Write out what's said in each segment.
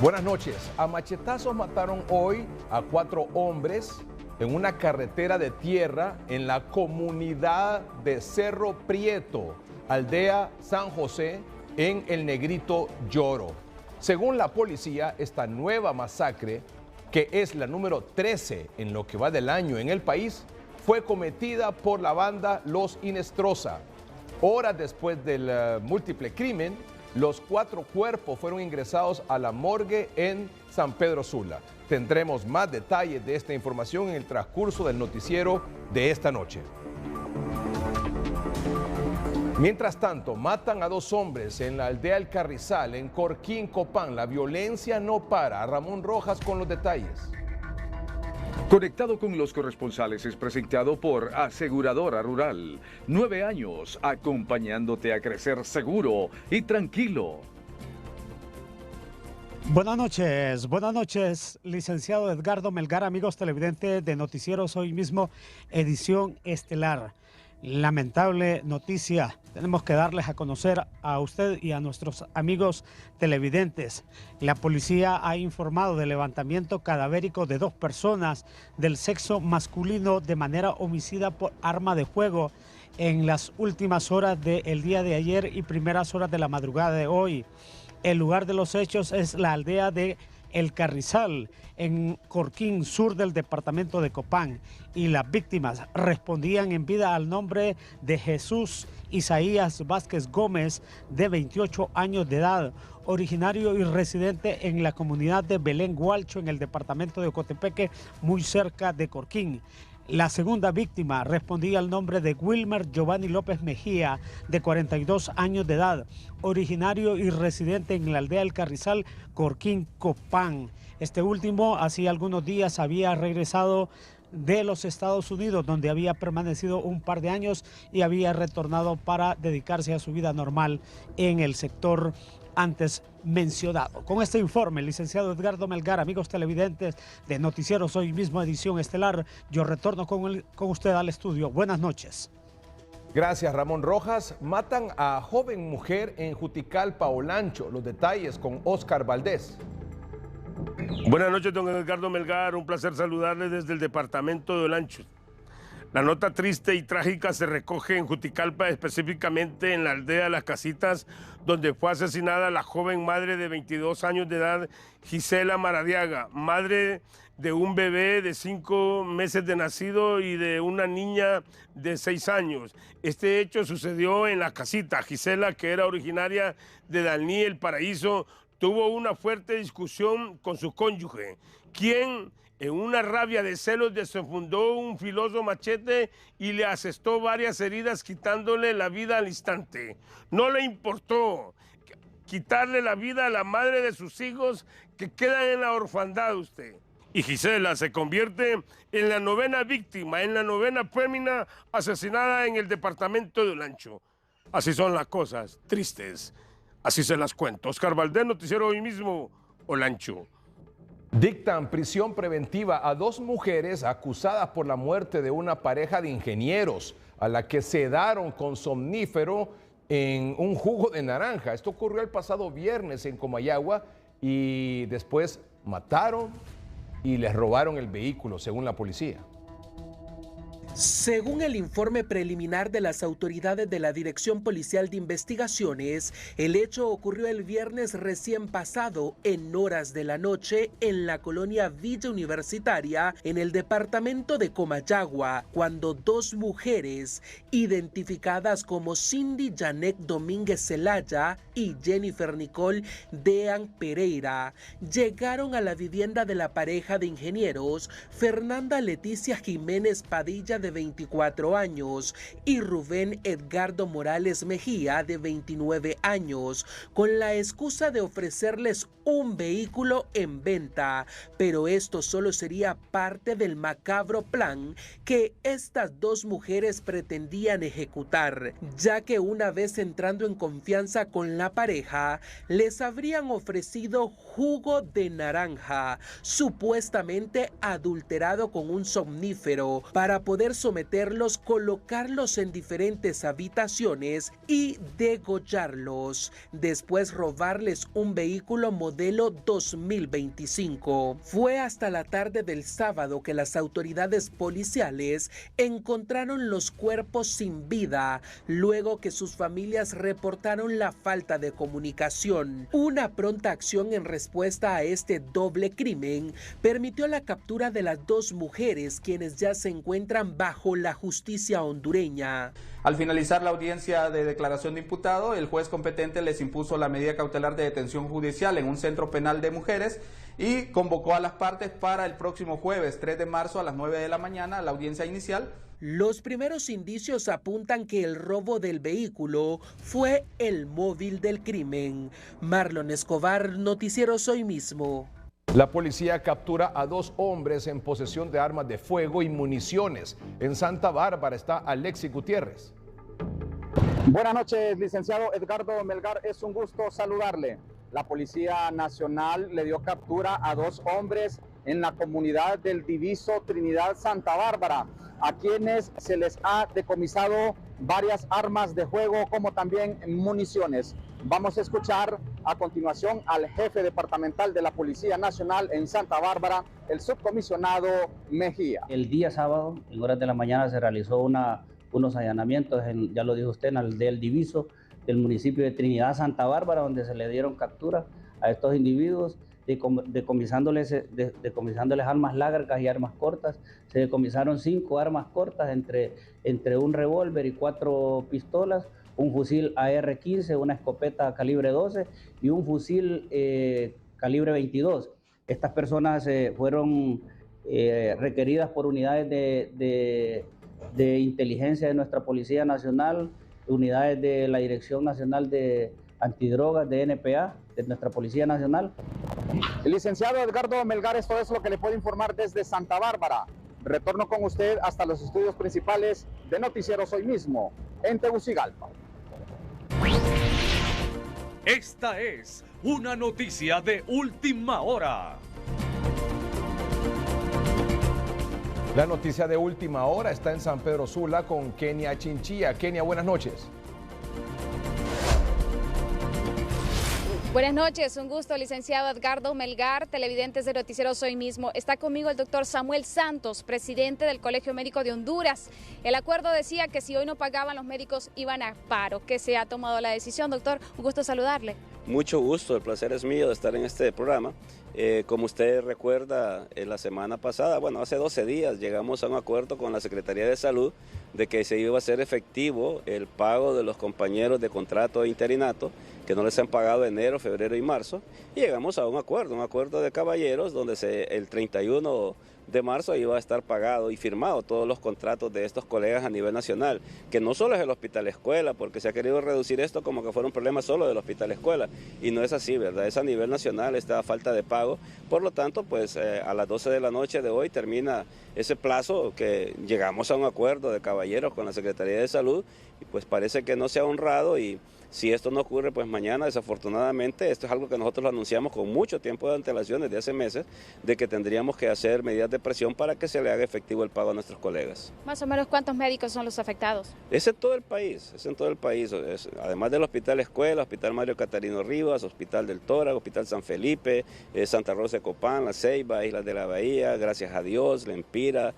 Buenas noches. A machetazos mataron hoy a 4 hombres en una carretera de tierra en la comunidad de Cerro Prieto, aldea San José, en el Negrito Lloro. Según la policía, esta nueva masacre, que es la número 13 en lo que va del año en el país, fue cometida por la banda Los Inestrosa. Horas después del múltiple crimen, los 4 cuerpos fueron ingresados a la morgue en San Pedro Sula. Tendremos más detalles de esta información en el transcurso del noticiero de esta noche. Mientras tanto, matan a 2 hombres en la aldea El Carrizal, en Corquín, Copán. La violencia no para. Ramón Rojas con los detalles. Conectado con los corresponsales es presentado por Aseguradora Rural. 9 años acompañándote a crecer seguro y tranquilo. Buenas noches, licenciado Edgardo Melgar, amigos televidentes de Noticieros Hoy Mismo, edición estelar. Lamentable noticia, tenemos que darles a conocer a usted y a nuestros amigos televidentes. La policía ha informado del levantamiento cadavérico de 2 personas del sexo masculino de manera homicida por arma de fuego en las últimas horas del día de ayer y primeras horas de la madrugada de hoy. El lugar de los hechos es la aldea de El Carrizal, en Corquín, sur del departamento de Copán, y las víctimas respondían en vida al nombre de Jesús Isaías Vázquez Gómez, de 28 años de edad, originario y residente en la comunidad de Belén Gualcho, en el departamento de Ocotepeque, muy cerca de Corquín. La segunda víctima respondía al nombre de Wilmer Giovanni López Mejía, de 42 años de edad, originario y residente en la aldea El Carrizal, Corquín, Copán. Este último, hacía algunos días, había regresado de los Estados Unidos, donde había permanecido un par de años y había retornado para dedicarse a su vida normal en el sector antes mencionado. Con este informe, el licenciado Edgardo Melgar, amigos televidentes de Noticieros Hoy Mismo, edición estelar, yo retorno con usted al estudio. Buenas noches. Gracias, Ramón Rojas. Matan a joven mujer en Juticalpa, Olancho. Los detalles con Oscar Valdés. Buenas noches, don Edgardo Melgar. Un placer saludarle desde el departamento de Olancho. La nota triste y trágica se recoge en Juticalpa, específicamente en la aldea Las Casitas, donde fue asesinada la joven madre de 22 años de edad, Gisela Maradiaga, madre de un bebé de 5 meses de nacido y de una niña de 6 años. Este hecho sucedió en Las Casitas. Gisela, que era originaria de Dalní, El Paraíso, tuvo una fuerte discusión con su cónyuge, quien en una rabia de celos desenfundó un filoso machete y le asestó varias heridas, quitándole la vida al instante. No le importó quitarle la vida a la madre de sus hijos, que quedan en la orfandad usted. Y Gisela se convierte en la 9ª víctima, en la 9ª fémina asesinada en el departamento de Olancho. Así son las cosas, tristes. Así se las cuento. Oscar Valdés, Noticiero Hoy Mismo, Olancho. Dictan prisión preventiva a 2 mujeres acusadas por la muerte de una pareja de ingenieros a la que sedaron con somnífero en un jugo de naranja. Esto ocurrió el pasado viernes en Comayagua y después mataron y les robaron el vehículo, según la policía. Según el informe preliminar de las autoridades de la Dirección Policial de Investigaciones, el hecho ocurrió el viernes recién pasado en horas de la noche en la colonia Villa Universitaria, en el departamento de Comayagua, cuando 2 mujeres, identificadas como Cindy Janet Domínguez Zelaya y Jennifer Nicole Dean Pereira, llegaron a la vivienda de la pareja de ingenieros Fernanda Leticia Jiménez Padilla, de 24 años, y Rubén Edgardo Morales Mejía, de 29 años, con la excusa de ofrecerles un vehículo en venta, pero esto solo sería parte del macabro plan que estas 2 mujeres pretendían ejecutar, ya que una vez entrando en confianza con la pareja, les habrían ofrecido jugo de naranja, supuestamente adulterado con un somnífero, para poder someterlos, colocarlos en diferentes habitaciones y degollarlos. Después robarles un vehículo modelo 2025. Fue hasta la tarde del sábado que las autoridades policiales encontraron los cuerpos sin vida, luego que sus familias reportaron la falta de comunicación. Una pronta acción en respuesta a este doble crimen permitió la captura de las dos mujeres, quienes ya se encuentran bajo la justicia hondureña. Al finalizar la audiencia de declaración de imputado, el juez competente les impuso la medida cautelar de detención judicial en un centro penal de mujeres y convocó a las partes para el próximo jueves 3 de marzo a las 9 de la mañana, la audiencia inicial. Los primeros indicios apuntan que el robo del vehículo fue el móvil del crimen. Marlon Escobar, Noticieros Hoy Mismo. La policía captura a 2 hombres en posesión de armas de fuego y municiones. En Santa Bárbara está Alexis Gutiérrez. Buenas noches, licenciado Edgardo Melgar, es un gusto saludarle. La Policía Nacional le dio captura a 2 hombres en la comunidad del Diviso Trinidad Santa Bárbara, a quienes se les ha decomisado varias armas de fuego como también municiones. Vamos a escuchar a continuación al jefe departamental de la Policía Nacional en Santa Bárbara, el subcomisionado Mejía. El día sábado, en horas de la mañana, se realizó unos allanamientos, ya lo dijo usted, en la aldea del Diviso, del municipio de Trinidad Santa Bárbara, donde se le dieron captura a estos individuos, decomisándoles armas largas y armas cortas. Se decomisaron 5 armas cortas, entre un revólver y 4 pistolas, un fusil AR-15, una escopeta calibre 12 y un fusil calibre 22. Estas personas fueron requeridas por unidades de inteligencia de nuestra Policía Nacional, unidades de la Dirección Nacional de Antidrogas, de NPA, de nuestra Policía Nacional. El licenciado Edgardo Melgar, esto es lo que le puedo informar desde Santa Bárbara. Retorno con usted hasta los estudios principales de Noticieros Hoy Mismo, en Tegucigalpa. Esta es una noticia de última hora. La noticia de última hora está en San Pedro Sula con Kenia Chinchilla. Kenia, buenas noches. Buenas noches, un gusto, licenciado Edgardo Melgar, televidentes de Noticieros Hoy Mismo. Está conmigo el doctor Samuel Santos, presidente del Colegio Médico de Honduras. El acuerdo decía que si hoy no pagaban, los médicos iban a paro. ¿Qué se ha tomado la decisión, doctor? Un gusto saludarle. Mucho gusto, el placer es mío de estar en este programa. Como usted recuerda, la semana pasada, hace 12 días, llegamos a un acuerdo con la Secretaría de Salud de que se iba a hacer efectivo el pago de los compañeros de contrato de interinato que no les han pagado enero, febrero y marzo, y llegamos a un acuerdo de caballeros donde el 31 de marzo iba a estar pagado y firmado todos los contratos de estos colegas a nivel nacional, que no solo es el Hospital Escuela, porque se ha querido reducir esto como que fuera un problema solo del Hospital Escuela, y no es así, ¿verdad? Es a nivel nacional esta falta de pago. Por lo tanto, a las 12 de la noche de hoy termina ese plazo que llegamos a un acuerdo de caballeros con la Secretaría de Salud, y pues parece que no se ha honrado, y si esto no ocurre, pues mañana, desafortunadamente, esto es algo que nosotros lo anunciamos con mucho tiempo de antelación, desde hace meses, de que tendríamos que hacer medidas de presión para que se le haga efectivo el pago a nuestros colegas. Más o menos, ¿cuántos médicos son los afectados? Es en todo el país, además del Hospital Escuela, Hospital Mario Catarino Rivas, Hospital del Tórago, Hospital San Felipe, Santa Rosa de Copán, La Ceiba, Islas de la Bahía, Gracias a Dios, La Empira,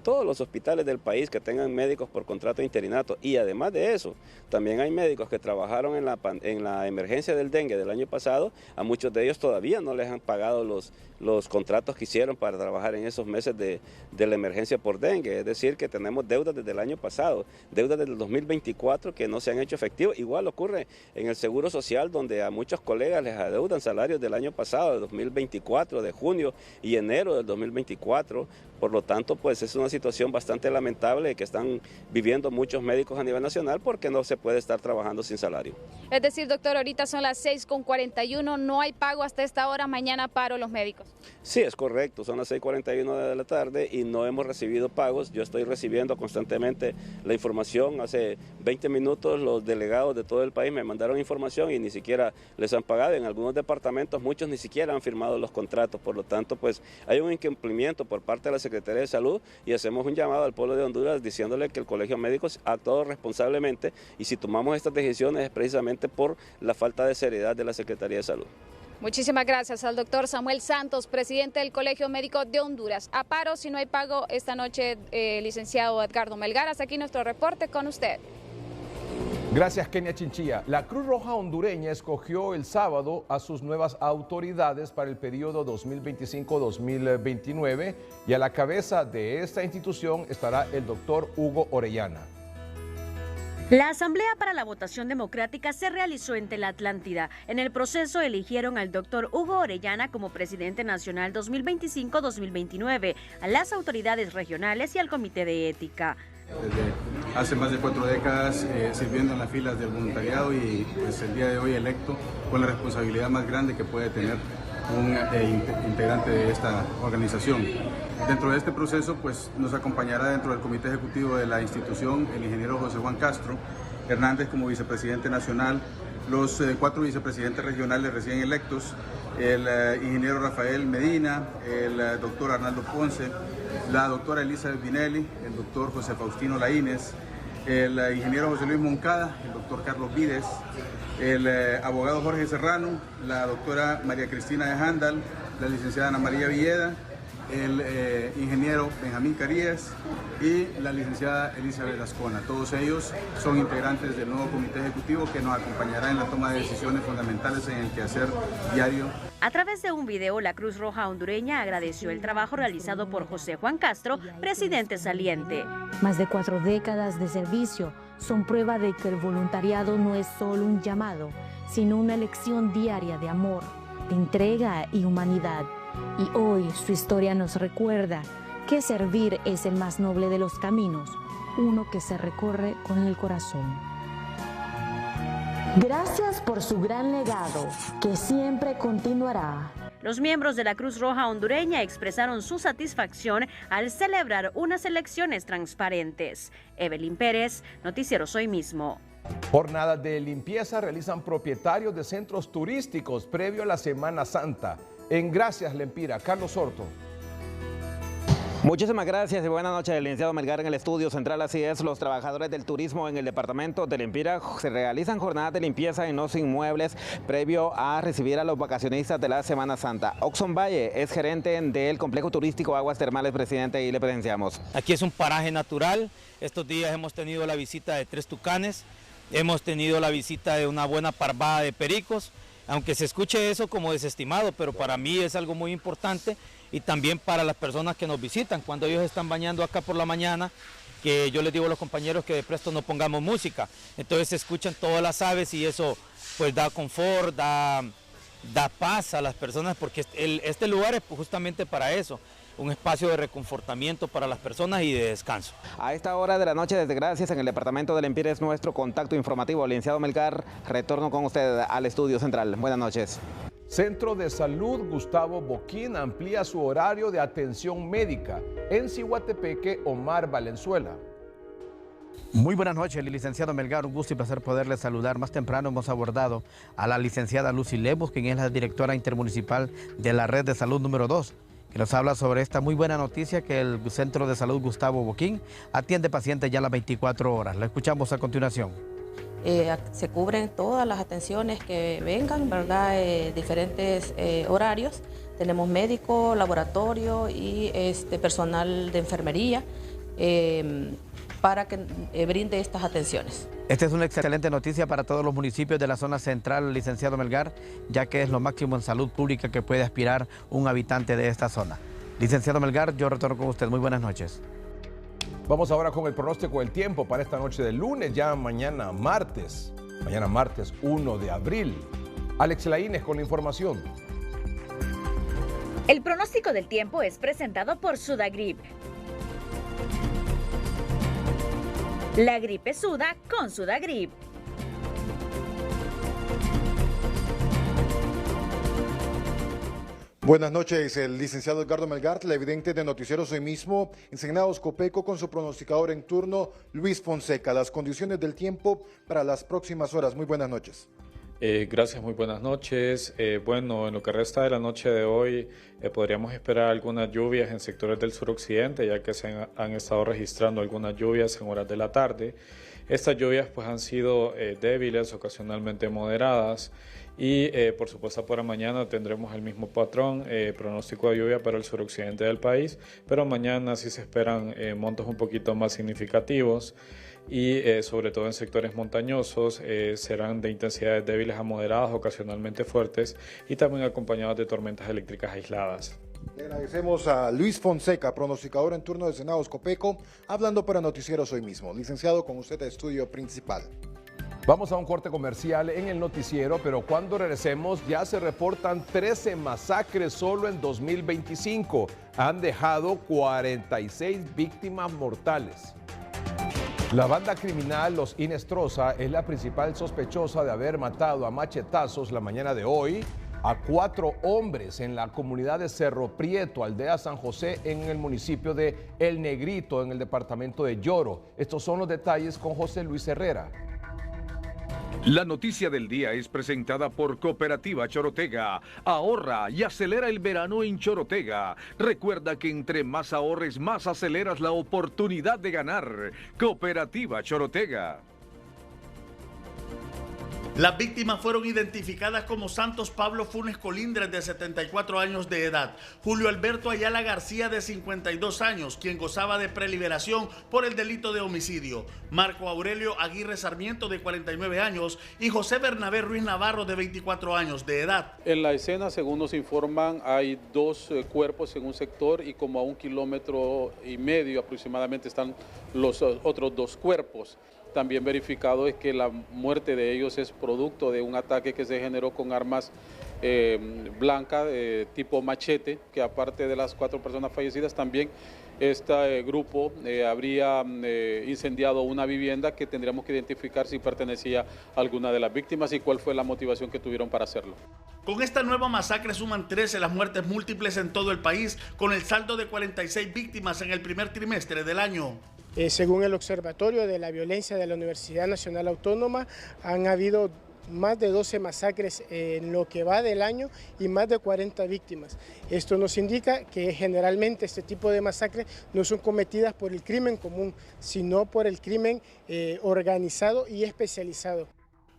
todos los hospitales del país que tengan médicos por contrato de interinato. Y además de eso, también hay médicos que trabajaron en la emergencia del dengue del año pasado. A muchos de ellos todavía no les han pagado los contratos que hicieron para trabajar en esos meses de la emergencia por dengue. Es decir, que tenemos deudas desde el año pasado, deudas desde el 2024 que no se han hecho efectivos. Igual ocurre en el Seguro Social, donde a muchos colegas les adeudan salarios del año pasado, de 2024, de junio y enero del 2024. Por lo tanto, pues es una situación bastante lamentable que están viviendo muchos médicos a nivel nacional porque no se puede estar trabajando sin salario. Es decir, doctor, ahorita son las 6:41, no hay pago hasta esta hora, mañana paro los médicos. Sí, es correcto, son las 6:41 de la tarde y no hemos recibido pagos. Yo estoy recibiendo constantemente la información. Hace 20 minutos los delegados de todo el país me mandaron información y ni siquiera les han pagado. En algunos departamentos muchos ni siquiera han firmado los contratos. Por lo tanto, pues hay un incumplimiento por parte de la Secretaría de Salud y hacemos un llamado al pueblo de Honduras diciéndole que el Colegio Médico ha actuado responsablemente y si tomamos estas decisiones es precisamente por la falta de seriedad de la Secretaría de Salud. Muchísimas gracias al doctor Samuel Santos, presidente del Colegio Médico de Honduras. A paro si no hay pago esta noche, licenciado Edgardo Melgar. Hasta aquí nuestro reporte con usted. Gracias, Kenia Chinchilla. La Cruz Roja hondureña escogió el sábado a sus nuevas autoridades para el periodo 2025-2029 y a la cabeza de esta institución estará el doctor Hugo Orellana. La Asamblea para la Votación Democrática se realizó en Telatlántida. En el proceso eligieron al doctor Hugo Orellana como presidente nacional 2025-2029, a las autoridades regionales y al Comité de Ética. Desde hace más de 4 décadas sirviendo en las filas del voluntariado y pues el día de hoy electo con la responsabilidad más grande que puede tener un integrante de esta organización. Dentro de este proceso pues nos acompañará dentro del comité ejecutivo de la institución el ingeniero José Juan Castro Hernández como vicepresidente nacional, los 4 vicepresidentes regionales recién electos, el ingeniero Rafael Medina, el doctor Arnaldo Ponce, la doctora Elizabeth Vinelli, el doctor José Faustino Laínez, el ingeniero José Luis Moncada, el doctor Carlos Vides, el abogado Jorge Serrano, la doctora María Cristina de Handal, la licenciada Ana María Villeda, el ingeniero Benjamín Carías y la licenciada Elizabeth Ascona. Todos ellos son integrantes del nuevo comité ejecutivo que nos acompañará en la toma de decisiones fundamentales en el quehacer diario. A través de un video, la Cruz Roja hondureña agradeció el trabajo realizado por José Juan Castro, presidente saliente. Más de 4 décadas de servicio son prueba de que el voluntariado no es solo un llamado, sino una elección diaria de amor, de entrega y humanidad. Y hoy su historia nos recuerda que servir es el más noble de los caminos, uno que se recorre con el corazón. Gracias por su gran legado, que siempre continuará. Los miembros de la Cruz Roja hondureña expresaron su satisfacción al celebrar unas elecciones transparentes. Evelyn Pérez, Noticieros Hoy Mismo. Jornadas de limpieza realizan propietarios de centros turísticos previo a la Semana Santa. En Gracias Lempira, Carlos Sorto. Muchísimas gracias y buenas noches, el licenciado Melgar en el estudio central. Así es, los trabajadores del turismo en el departamento de Lempira se realizan jornadas de limpieza en los inmuebles previo a recibir a los vacacionistas de la Semana Santa. Oxon Valle es gerente del complejo turístico Aguas Termales, presidente, y le presenciamos. Aquí es un paraje natural. Estos días hemos tenido la visita de 3 tucanes, hemos tenido la visita de una buena parvada de pericos. Aunque se escuche eso como desestimado, pero para mí es algo muy importante y también para las personas que nos visitan. Cuando ellos están bañando acá por la mañana, que yo les digo a los compañeros que de presto no pongamos música, entonces se escuchan todas las aves y eso pues da confort, da paz a las personas, porque este lugar es justamente para eso. Un espacio de reconfortamiento para las personas y de descanso. A esta hora de la noche, desde Gracias, en el departamento de Lempira, es nuestro contacto informativo. Licenciado Melgar, retorno con usted al estudio central. Buenas noches. Centro de Salud Gustavo Boquín amplía su horario de atención médica. En Ciguatepeque, Omar Valenzuela. Muy buenas noches, licenciado Melgar, un gusto y placer poderle saludar. Más temprano hemos abordado a la licenciada Lucy Lemos, quien es la directora intermunicipal de la Red de Salud número 2. Que nos habla sobre esta muy buena noticia que el Centro de Salud Gustavo Boquín atiende pacientes ya a las 24 horas. La escuchamos a continuación. Se cubren todas las atenciones que vengan, ¿verdad? Diferentes horarios. Tenemos médico, laboratorio y personal de enfermería para que brinde estas atenciones. Esta es una excelente noticia para todos los municipios de la zona central, licenciado Melgar, ya que es lo máximo en salud pública que puede aspirar un habitante de esta zona. Licenciado Melgar, yo retorno con usted. Muy buenas noches. Vamos ahora con el pronóstico del tiempo para esta noche de lunes, ya mañana martes 1 de abril. Alex Laínez con la información. El pronóstico del tiempo es presentado por Sudagrip. La gripe suda con Sudagrip. Buenas noches, el licenciado Edgardo Melgar, televidente de Noticieros Hoy Mismo, en Signados Copeco, con su pronosticador en turno, Luis Fonseca. Las condiciones del tiempo para las próximas horas. Muy buenas noches. Gracias, muy buenas noches. Bueno, en lo que resta de la noche de hoy podríamos esperar algunas lluvias en sectores del suroccidente, ya que se han estado registrando algunas lluvias en horas de la tarde. Estas lluvias pues han sido débiles, ocasionalmente moderadas, y por supuesto para mañana tendremos el mismo patrón, pronóstico de lluvia para el suroccidente del país, pero mañana sí se esperan montos un poquito más significativos, y sobre todo en sectores montañosos serán de intensidades débiles a moderadas, ocasionalmente fuertes, y también acompañadas de tormentas eléctricas aisladas. Le agradecemos a Luis Fonseca, pronosticador en turno de Senados Copeco, hablando para Noticieros Hoy Mismo. Licenciado, con usted a estudio principal. Vamos a un corte comercial en el noticiero, pero cuando regresemos ya se reportan 13 masacres solo en 2025. Han dejado 46 víctimas mortales. La banda criminal Los Inestrosa es la principal sospechosa de haber matado a machetazos la mañana de hoy a 4 hombres en la comunidad de Cerro Prieto, aldea San José, en el municipio de El Negrito, en el departamento de Lloro. Estos son los detalles con José Luis Herrera. La noticia del día es presentada por Cooperativa Chorotega. Ahorra y acelera el verano en Chorotega. Recuerda que entre más ahorres, más aceleras la oportunidad de ganar. Cooperativa Chorotega. Las víctimas fueron identificadas como Santos Pablo Funes Colindres, de 74 años de edad, Julio Alberto Ayala García, de 52 años, quien gozaba de preliberación por el delito de homicidio, Marco Aurelio Aguirre Sarmiento, de 49 años, y José Bernabé Ruiz Navarro, de 24 años de edad. En la escena, según nos informan, hay 2 cuerpos en un sector y como a 1,5 kilómetros aproximadamente están los otros 2 cuerpos. También verificado es que la muerte de ellos es producto de un ataque que se generó con armas blancas tipo machete, que aparte de las 4 personas fallecidas, también este grupo habría incendiado una vivienda que tendríamos que identificar si pertenecía a alguna de las víctimas y cuál fue la motivación que tuvieron para hacerlo. Con esta nueva masacre suman 13 las muertes múltiples en todo el país, con el saldo de 46 víctimas en el primer trimestre del año. Según el Observatorio de la Violencia de la Universidad Nacional Autónoma, han habido más de 12 masacres en lo que va del año y más de 40 víctimas. Esto nos indica que generalmente este tipo de masacres no son cometidas por el crimen común, sino por el crimen organizado y especializado.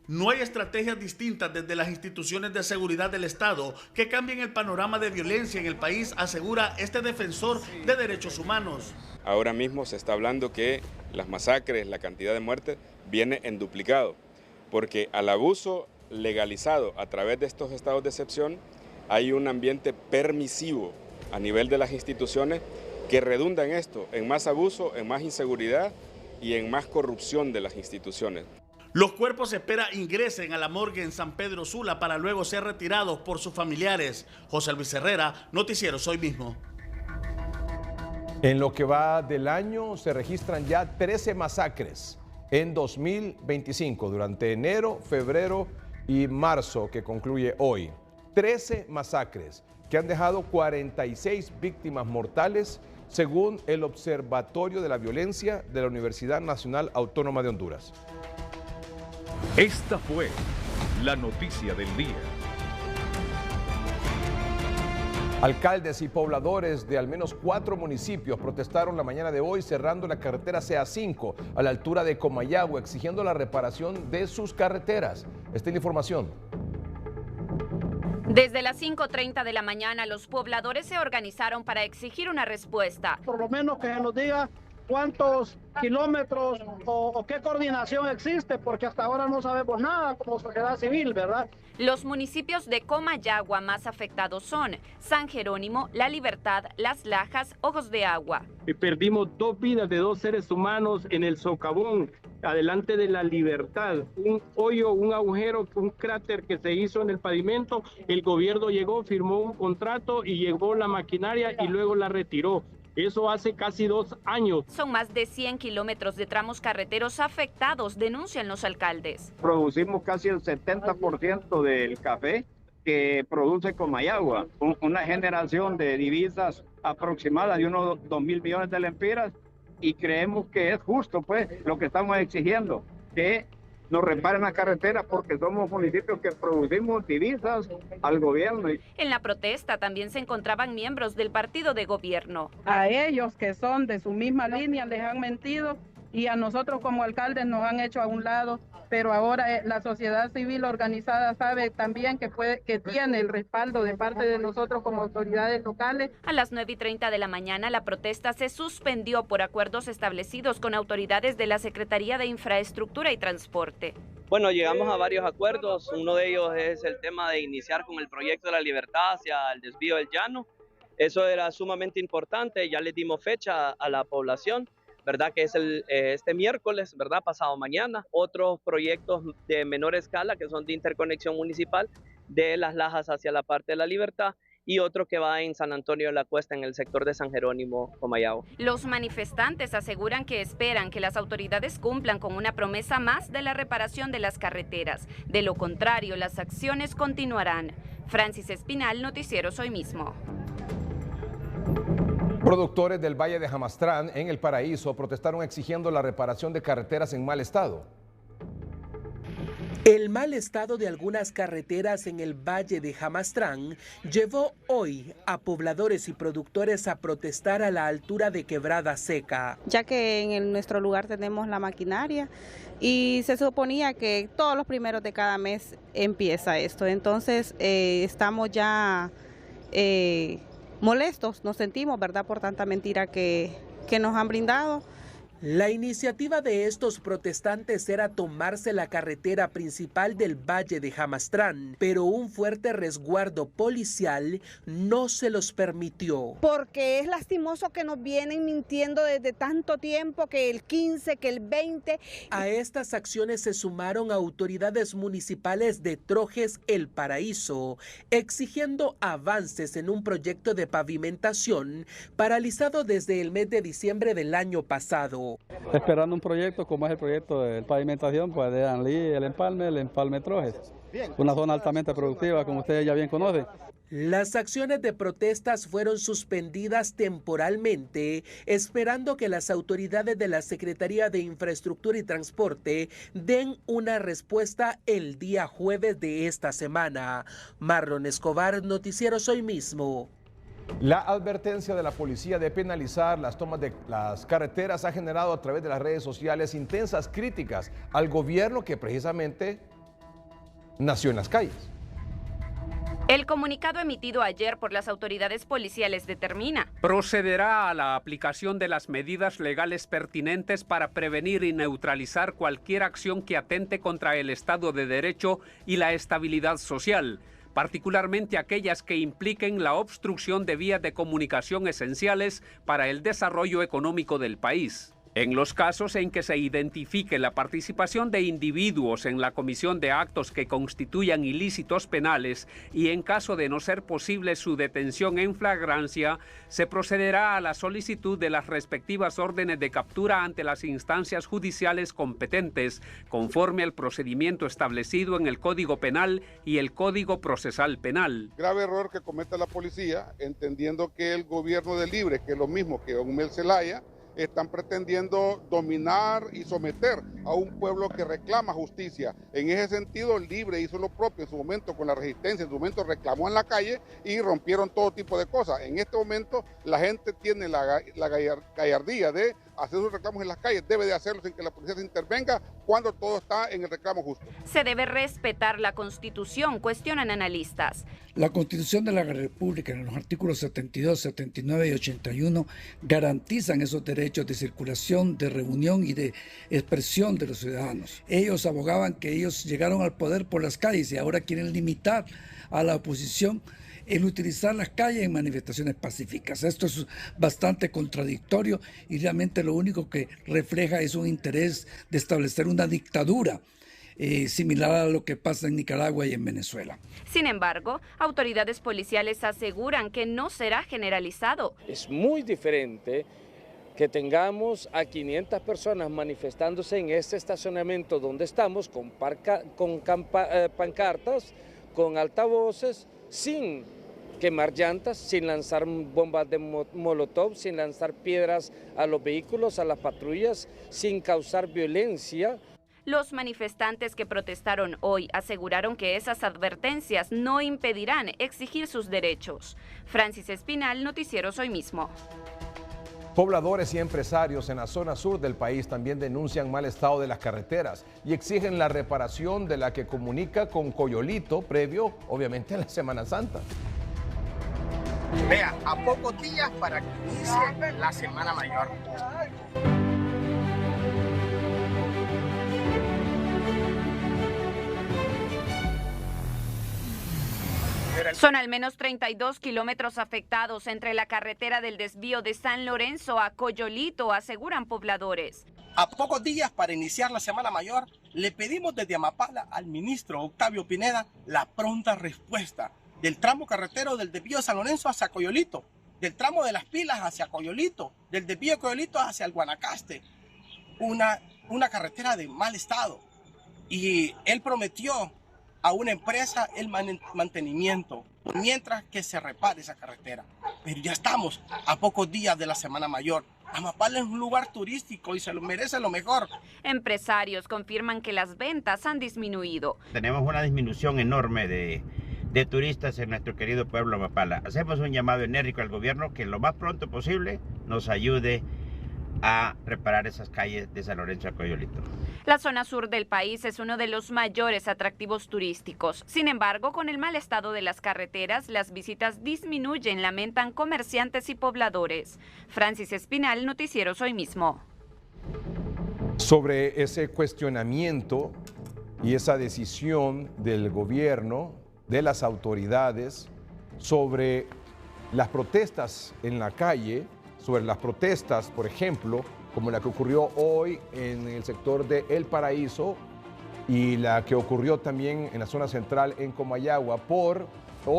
No hay estrategias distintas desde las instituciones de seguridad del Estado que cambien el panorama de violencia en el país, asegura este defensor de derechos humanos. Ahora mismo se está hablando que las masacres, la cantidad de muertes, viene en duplicado, porque al abuso legalizado a través de estos estados de excepción hay un ambiente permisivo a nivel de las instituciones que redunda en esto, en más abuso, en más inseguridad y en más corrupción de las instituciones. Los cuerpos se espera ingresen a la morgue en San Pedro Sula para luego ser retirados por sus familiares. José Luis Herrera, Noticieros Hoy Mismo. En lo que va del año se registran ya 13 masacres en 2025, durante enero, febrero y marzo, que concluye hoy. 13 masacres que han dejado 46 víctimas mortales, según el Observatorio de la Violencia de la Universidad Nacional Autónoma de Honduras. Esta fue la noticia del día. Alcaldes y pobladores de al menos 4 municipios protestaron la mañana de hoy cerrando la carretera CA5 a la altura de Comayagua, exigiendo la reparación de sus carreteras. Esta es la información. Desde las 5:30 de la mañana, los pobladores se organizaron para exigir una respuesta. Por lo menos que se nos diga cuántos kilómetros o qué coordinación existe, porque hasta ahora no sabemos nada como sociedad civil, ¿verdad? Los municipios de Comayagua más afectados son San Jerónimo, La Libertad, Las Lajas, Ojos de Agua. Perdimos 2 vidas de 2 seres humanos en el socavón, adelante de La Libertad. Un hoyo, un agujero, un cráter que se hizo en el pavimento. El gobierno llegó, firmó un contrato y llegó la maquinaria y luego la retiró. Eso hace casi 2 años. Son más de 100 kilómetros de tramos carreteros afectados, denuncian los alcaldes. Producimos casi el 70% del café que produce Comayagua, una generación de divisas aproximada de unos 2.000 millones de lempiras, y creemos que es justo pues lo que estamos exigiendo, que nos reparen la carretera porque somos municipios que producimos divisas al gobierno. En la protesta también se encontraban miembros del partido de gobierno. A ellos que son de su misma línea les han mentido y a nosotros como alcaldes nos han hecho a un lado, pero ahora la sociedad civil organizada sabe también que tiene el respaldo de parte de nosotros como autoridades locales. A las 9:30 de la mañana la protesta se suspendió por acuerdos establecidos con autoridades de la Secretaría de Infraestructura y Transporte. Bueno, llegamos a varios acuerdos, uno de ellos es el tema de iniciar con el proyecto de la Libertad hacia el desvío del Llano. Eso era sumamente importante, ya le dimos fecha a la población, ¿verdad? Que es este miércoles, ¿verdad? Pasado mañana. Otros proyectos de menor escala que son de interconexión municipal de Las Lajas hacia la parte de la Libertad y otro que va en San Antonio de la Cuesta en el sector de San Jerónimo, Comayagua. Los manifestantes aseguran que esperan que las autoridades cumplan con una promesa más de la reparación de las carreteras. De lo contrario, las acciones continuarán. Francis Espinal, Noticieros Hoy Mismo. Productores del Valle de Jamastrán, en El Paraíso, protestaron exigiendo la reparación de carreteras en mal estado. El mal estado de algunas carreteras en el Valle de Jamastrán llevó hoy a pobladores y productores a protestar a la altura de Quebrada Seca. Ya que en nuestro lugar tenemos la maquinaria y se suponía que todos los primeros de cada mes empieza esto, entonces estamos ya molestos, nos sentimos, ¿verdad?, por tanta mentira que nos han brindado. La iniciativa de estos protestantes era tomarse la carretera principal del Valle de Jamastrán, pero un fuerte resguardo policial no se los permitió. Porque es lastimoso que nos vienen mintiendo desde tanto tiempo, que el 15, que el 20. A estas acciones se sumaron autoridades municipales de Trojes, El Paraíso, exigiendo avances en un proyecto de pavimentación paralizado desde el mes de diciembre del año pasado. Esperando un proyecto como es el proyecto de pavimentación pues de Anlí, el Empalme Trojes, una zona altamente productiva como ustedes ya bien conocen. Las acciones de protestas fueron suspendidas temporalmente, esperando que las autoridades de la Secretaría de Infraestructura y Transporte den una respuesta el día jueves de esta semana. Marlon Escobar, Noticieros Hoy Mismo. La advertencia de la policía de penalizar las tomas de las carreteras ha generado a través de las redes sociales intensas críticas al gobierno que precisamente nació en las calles. El comunicado emitido ayer por las autoridades policiales determina: procederá a la aplicación de las medidas legales pertinentes para prevenir y neutralizar cualquier acción que atente contra el Estado de Derecho y la estabilidad social, particularmente aquellas que impliquen la obstrucción de vías de comunicación esenciales para el desarrollo económico del país. En los casos en que se identifique la participación de individuos en la comisión de actos que constituyan ilícitos penales y en caso de no ser posible su detención en flagrancia, se procederá a la solicitud de las respectivas órdenes de captura ante las instancias judiciales competentes, conforme al procedimiento establecido en el Código Penal y el Código Procesal Penal. Grave error que comete la policía, entendiendo que el gobierno de Libre, que es lo mismo que Don Mel Zelaya, están pretendiendo dominar y someter a un pueblo que reclama justicia. En ese sentido, Libre hizo lo propio en su momento con la resistencia, en su momento reclamó en la calle y rompieron todo tipo de cosas. En este momento, la gente tiene la gallardía de hacer sus reclamos en las calles, debe de hacerlo sin que la policía se intervenga cuando todo está en el reclamo justo. Se debe respetar la Constitución, cuestionan analistas. La Constitución de la República, en los artículos 72, 79 y 81, garantizan esos derechos de circulación, de reunión y de expresión de los ciudadanos. Ellos abogaban que ellos llegaron al poder por las calles y ahora quieren limitar a la oposición el utilizar las calles en manifestaciones pacíficas. Esto es bastante contradictorio y realmente lo único que refleja es un interés de establecer una dictadura similar a lo que pasa en Nicaragua y en Venezuela. Sin embargo, autoridades policiales aseguran que no será generalizado. Es muy diferente que tengamos a 500 personas manifestándose en este estacionamiento donde estamos con pancartas, con altavoces, sin quemar llantas, sin lanzar bombas de molotov, sin lanzar piedras a los vehículos, a las patrullas, sin causar violencia. Los manifestantes que protestaron hoy aseguraron que esas advertencias no impedirán exigir sus derechos. Francis Espinal, Noticieros Hoy Mismo. Pobladores y empresarios en la zona sur del país también denuncian mal estado de las carreteras y exigen la reparación de la que comunica con Coyolito, previo, obviamente, a la Semana Santa. Vea, a pocos días para que inicie la Semana Mayor. Son al menos 32 kilómetros afectados entre la carretera del desvío de San Lorenzo a Coyolito, aseguran pobladores. A pocos días para iniciar la Semana Mayor, le pedimos desde Amapala al ministro Octavio Pineda la pronta respuesta del tramo carretero del desvío de San Lorenzo hacia Coyolito, del tramo de Las Pilas hacia Coyolito, del desvío de Coyolito hacia el Guanacaste, una carretera de mal estado. Y él prometió a una empresa el mantenimiento, mientras que se repare esa carretera. Pero ya estamos a pocos días de la Semana Mayor. Amapala es un lugar turístico y se lo merece lo mejor. Empresarios confirman que las ventas han disminuido. Tenemos una disminución enorme de turistas en nuestro querido pueblo Amapala. Hacemos un llamado enérgico al gobierno que lo más pronto posible nos ayude a reparar esas calles de San Lorenzo a Coyolito. La zona sur del país es uno de los mayores atractivos turísticos. Sin embargo, con el mal estado de las carreteras, las visitas disminuyen, lamentan comerciantes y pobladores. Francis Espinal, Noticieros Hoy Mismo. Sobre ese cuestionamiento y esa decisión del gobierno, de las autoridades, sobre las protestas en la calle, sobre las protestas, por ejemplo, como la que ocurrió hoy en el sector de El Paraíso y la que ocurrió también en la zona central en Comayagua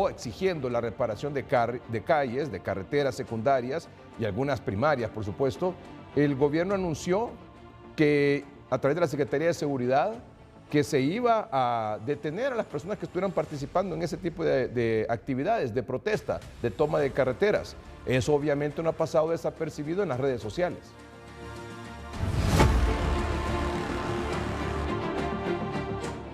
exigiendo la reparación de calles, de carreteras secundarias y algunas primarias, por supuesto. El gobierno anunció que a través de la Secretaría de Seguridad que se iba a detener a las personas que estuvieran participando en ese tipo de actividades, de protesta, de toma de carreteras. Eso obviamente no ha pasado desapercibido en las redes sociales.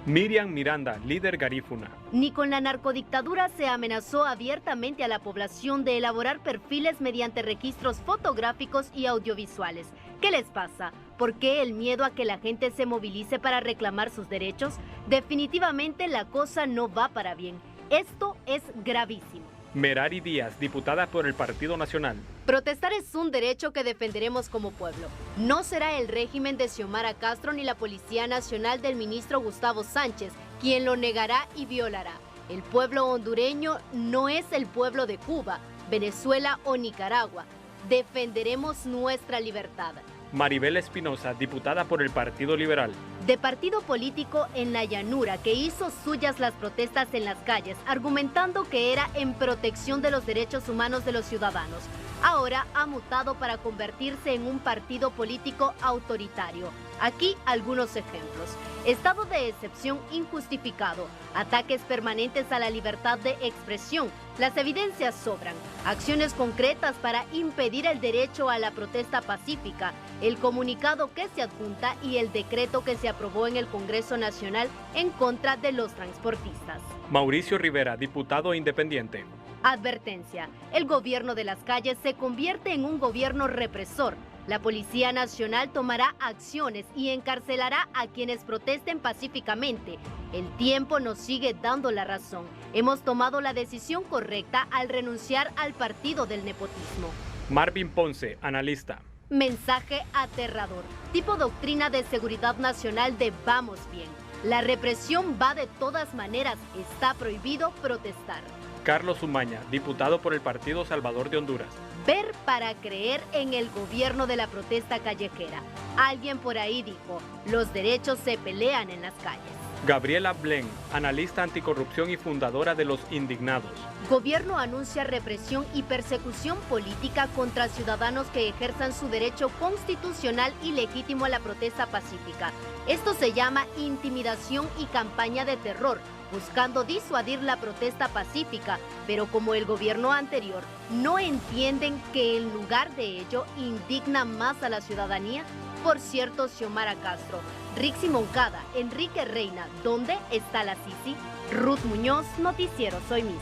Miriam Miranda, líder garífuna. Ni con la narcodictadura se amenazó abiertamente a la población de elaborar perfiles mediante registros fotográficos y audiovisuales. ¿Qué les pasa? ¿Por qué el miedo a que la gente se movilice para reclamar sus derechos? Definitivamente la cosa no va para bien. Esto es gravísimo. Merari Díaz, diputada por el Partido Nacional. Protestar es un derecho que defenderemos como pueblo. No será el régimen de Xiomara Castro ni la Policía Nacional del ministro Gustavo Sánchez quien lo negará y violará. El pueblo hondureño no es el pueblo de Cuba, Venezuela o Nicaragua. Defenderemos nuestra libertad. Maribel Espinosa, diputada por el Partido Liberal. De partido político en la llanura que hizo suyas las protestas en las calles, argumentando que era en protección de los derechos humanos de los ciudadanos. Ahora ha mutado para convertirse en un partido político autoritario. Aquí algunos ejemplos. Estado de excepción injustificado, ataques permanentes a la libertad de expresión. Las evidencias sobran. Acciones concretas para impedir el derecho a la protesta pacífica, el comunicado que se adjunta y el decreto que se aprobó en el Congreso Nacional en contra de los transportistas. Mauricio Rivera, diputado independiente. Advertencia: el gobierno de las calles se convierte en un gobierno represor. La Policía Nacional tomará acciones y encarcelará a quienes protesten pacíficamente. El tiempo nos sigue dando la razón. Hemos tomado la decisión correcta al renunciar al partido del nepotismo. Marvin Ponce, analista. Mensaje aterrador. Tipo doctrina de seguridad nacional de vamos bien. La represión va de todas maneras. Está prohibido protestar. Carlos Umaña, diputado por el Partido Salvador de Honduras. Ver para creer en el gobierno de la protesta callejera. Alguien por ahí dijo, los derechos se pelean en las calles. Gabriela Blen, analista anticorrupción y fundadora de Los Indignados. Gobierno anuncia represión y persecución política contra ciudadanos que ejerzan su derecho constitucional y legítimo a la protesta pacífica. Esto se llama intimidación y campaña de terror, buscando disuadir la protesta pacífica, pero como el gobierno anterior no entienden que en lugar de ello indigna más a la ciudadanía. Por cierto, Xiomara Castro, Rixi Moncada, Enrique Reina, ¿dónde está la Sisi? Ruth Muñoz, Noticieros Hoy Mismo.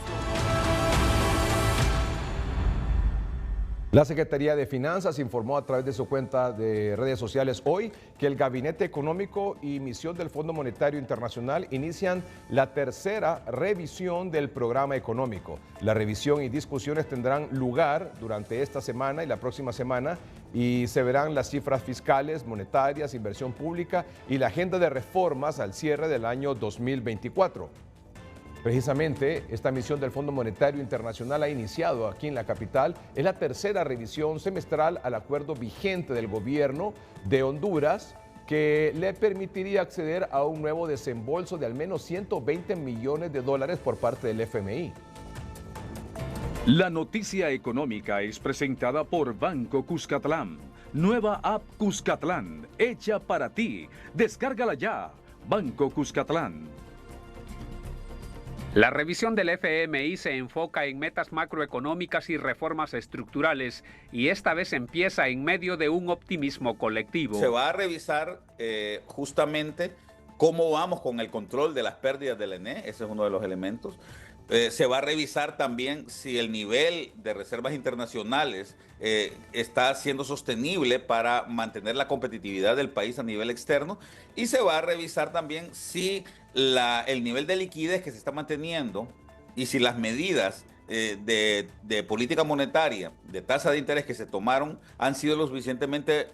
La Secretaría de Finanzas informó a través de su cuenta de redes sociales hoy que el Gabinete Económico y Misión del Fondo Monetario Internacional inician la tercera revisión del programa económico. La revisión y discusiones tendrán lugar durante esta semana y la próxima semana y se verán las cifras fiscales, monetarias, inversión pública y la agenda de reformas al cierre del año 2024. Precisamente, esta misión del Fondo Monetario Internacional ha iniciado aquí en la capital. Es la tercera revisión semestral al acuerdo vigente del gobierno de Honduras que le permitiría acceder a un nuevo desembolso de al menos 120 millones de dólares por parte del FMI. La noticia económica es presentada por Banco Cuscatlán. Nueva app Cuscatlán, hecha para ti. Descárgala ya. Banco Cuscatlán. La revisión del FMI se enfoca en metas macroeconómicas y reformas estructurales y esta vez empieza en medio de un optimismo colectivo. Se va a revisar justamente cómo vamos con el control de las pérdidas del ENE, ese es uno de los elementos. Se va a revisar también si el nivel de reservas internacionales está siendo sostenible para mantener la competitividad del país a nivel externo y se va a revisar también si el nivel de liquidez que se está manteniendo y si las medidas de política monetaria, de tasa de interés que se tomaron han sido lo suficientemente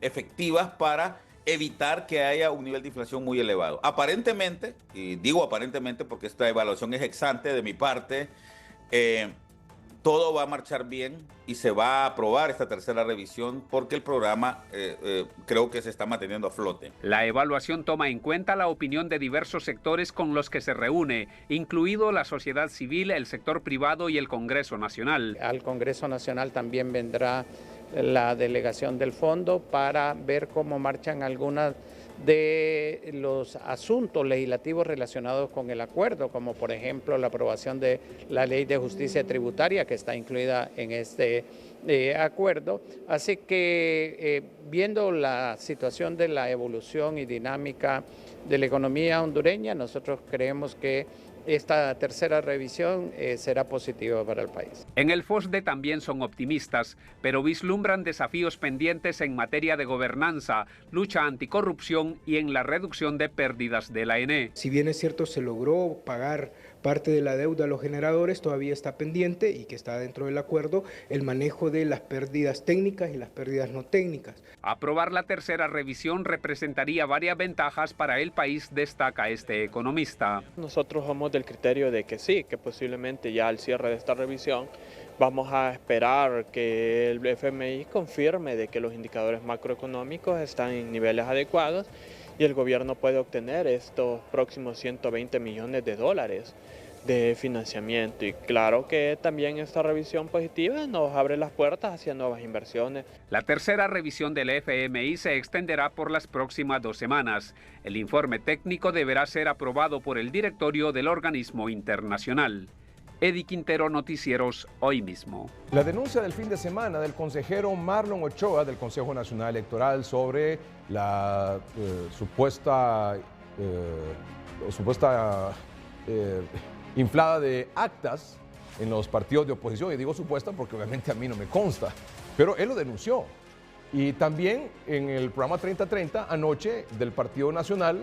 efectivas para evitar que haya un nivel de inflación muy elevado. Aparentemente, y digo aparentemente porque esta evaluación es ex ante de mi parte, todo va a marchar bien y se va a aprobar esta tercera revisión porque el programa creo que se está manteniendo a flote. La evaluación toma en cuenta la opinión de diversos sectores con los que se reúne, incluido la sociedad civil, el sector privado y el Congreso Nacional. Al Congreso Nacional también vendrá la delegación del fondo para ver cómo marchan algunas de los asuntos legislativos relacionados con el acuerdo, como por ejemplo la aprobación de la Ley de Justicia Tributaria que está incluida en este acuerdo. Así que viendo la situación de la evolución y dinámica de la economía hondureña, nosotros creemos que esta tercera revisión será positiva para el país. En el FOSDE también son optimistas, pero vislumbran desafíos pendientes en materia de gobernanza, lucha anticorrupción y en la reducción de pérdidas de la ENE. Si bien es cierto se logró pagar parte de la deuda a los generadores, todavía está pendiente y que está dentro del acuerdo el manejo de las pérdidas técnicas y las pérdidas no técnicas. Aprobar la tercera revisión representaría varias ventajas para el país, destaca este economista. Nosotros somos del criterio de que sí, que posiblemente ya al cierre de esta revisión vamos a esperar que el FMI confirme de que los indicadores macroeconómicos están en niveles adecuados y el gobierno puede obtener estos próximos 120 millones de dólares de financiamiento. Y claro que también esta revisión positiva nos abre las puertas hacia nuevas inversiones. La tercera revisión del FMI se extenderá por las próximas 2 semanas. El informe técnico deberá ser aprobado por el directorio del organismo internacional. Eddie Quintero, Noticieros Hoy Mismo. La denuncia del fin de semana del consejero Marlon Ochoa del Consejo Nacional Electoral sobre la supuesta inflada de actas en los partidos de oposición, y digo supuesta porque obviamente a mí no me consta, pero él lo denunció. Y también en el programa 3030 anoche del Partido Nacional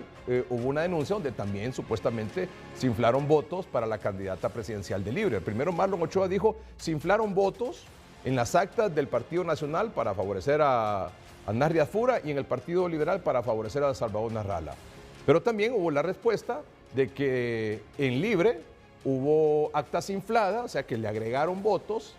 hubo una denuncia donde también supuestamente se inflaron votos para la candidata presidencial de Libre. Primero Marlon Ochoa dijo, se inflaron votos en las actas del Partido Nacional para favorecer a Narri Fura y en el Partido Liberal para favorecer a Salvador Narrala. Pero también hubo la respuesta de que en Libre hubo actas infladas, o sea que le agregaron votos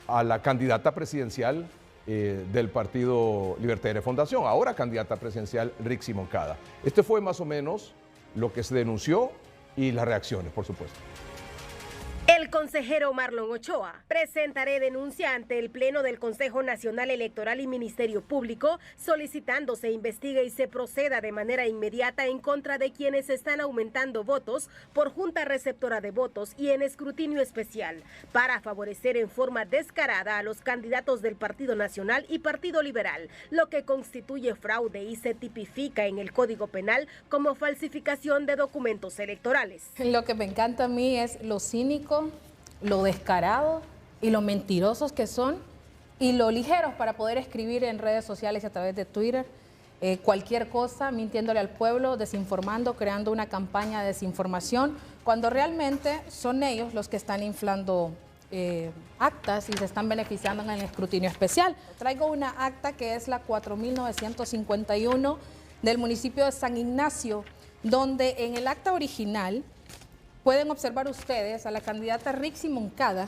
a la candidata presidencial del Partido Libertario Fundación, ahora candidata presidencial Rixi Moncada. Este fue más o menos lo que se denunció y las reacciones, por supuesto. El consejero Marlon Ochoa presentará denuncia ante el Pleno del Consejo Nacional Electoral y Ministerio Público, solicitando se investigue y se proceda de manera inmediata en contra de quienes están aumentando votos por junta receptora de votos y en escrutinio especial, para favorecer en forma descarada a los candidatos del Partido Nacional y Partido Liberal, lo que constituye fraude y se tipifica en el Código Penal como falsificación de documentos electorales. Lo que me encanta a mí es lo cínico, lo descarado y lo mentirosos que son y lo ligeros para poder escribir en redes sociales y a través de Twitter cualquier cosa, mintiéndole al pueblo, desinformando, creando una campaña de desinformación, cuando realmente son ellos los que están inflando actas y se están beneficiando en el escrutinio especial. Traigo una acta que es la 4.951 del municipio de San Ignacio, donde en el acta original pueden observar ustedes a la candidata Rixi Moncada,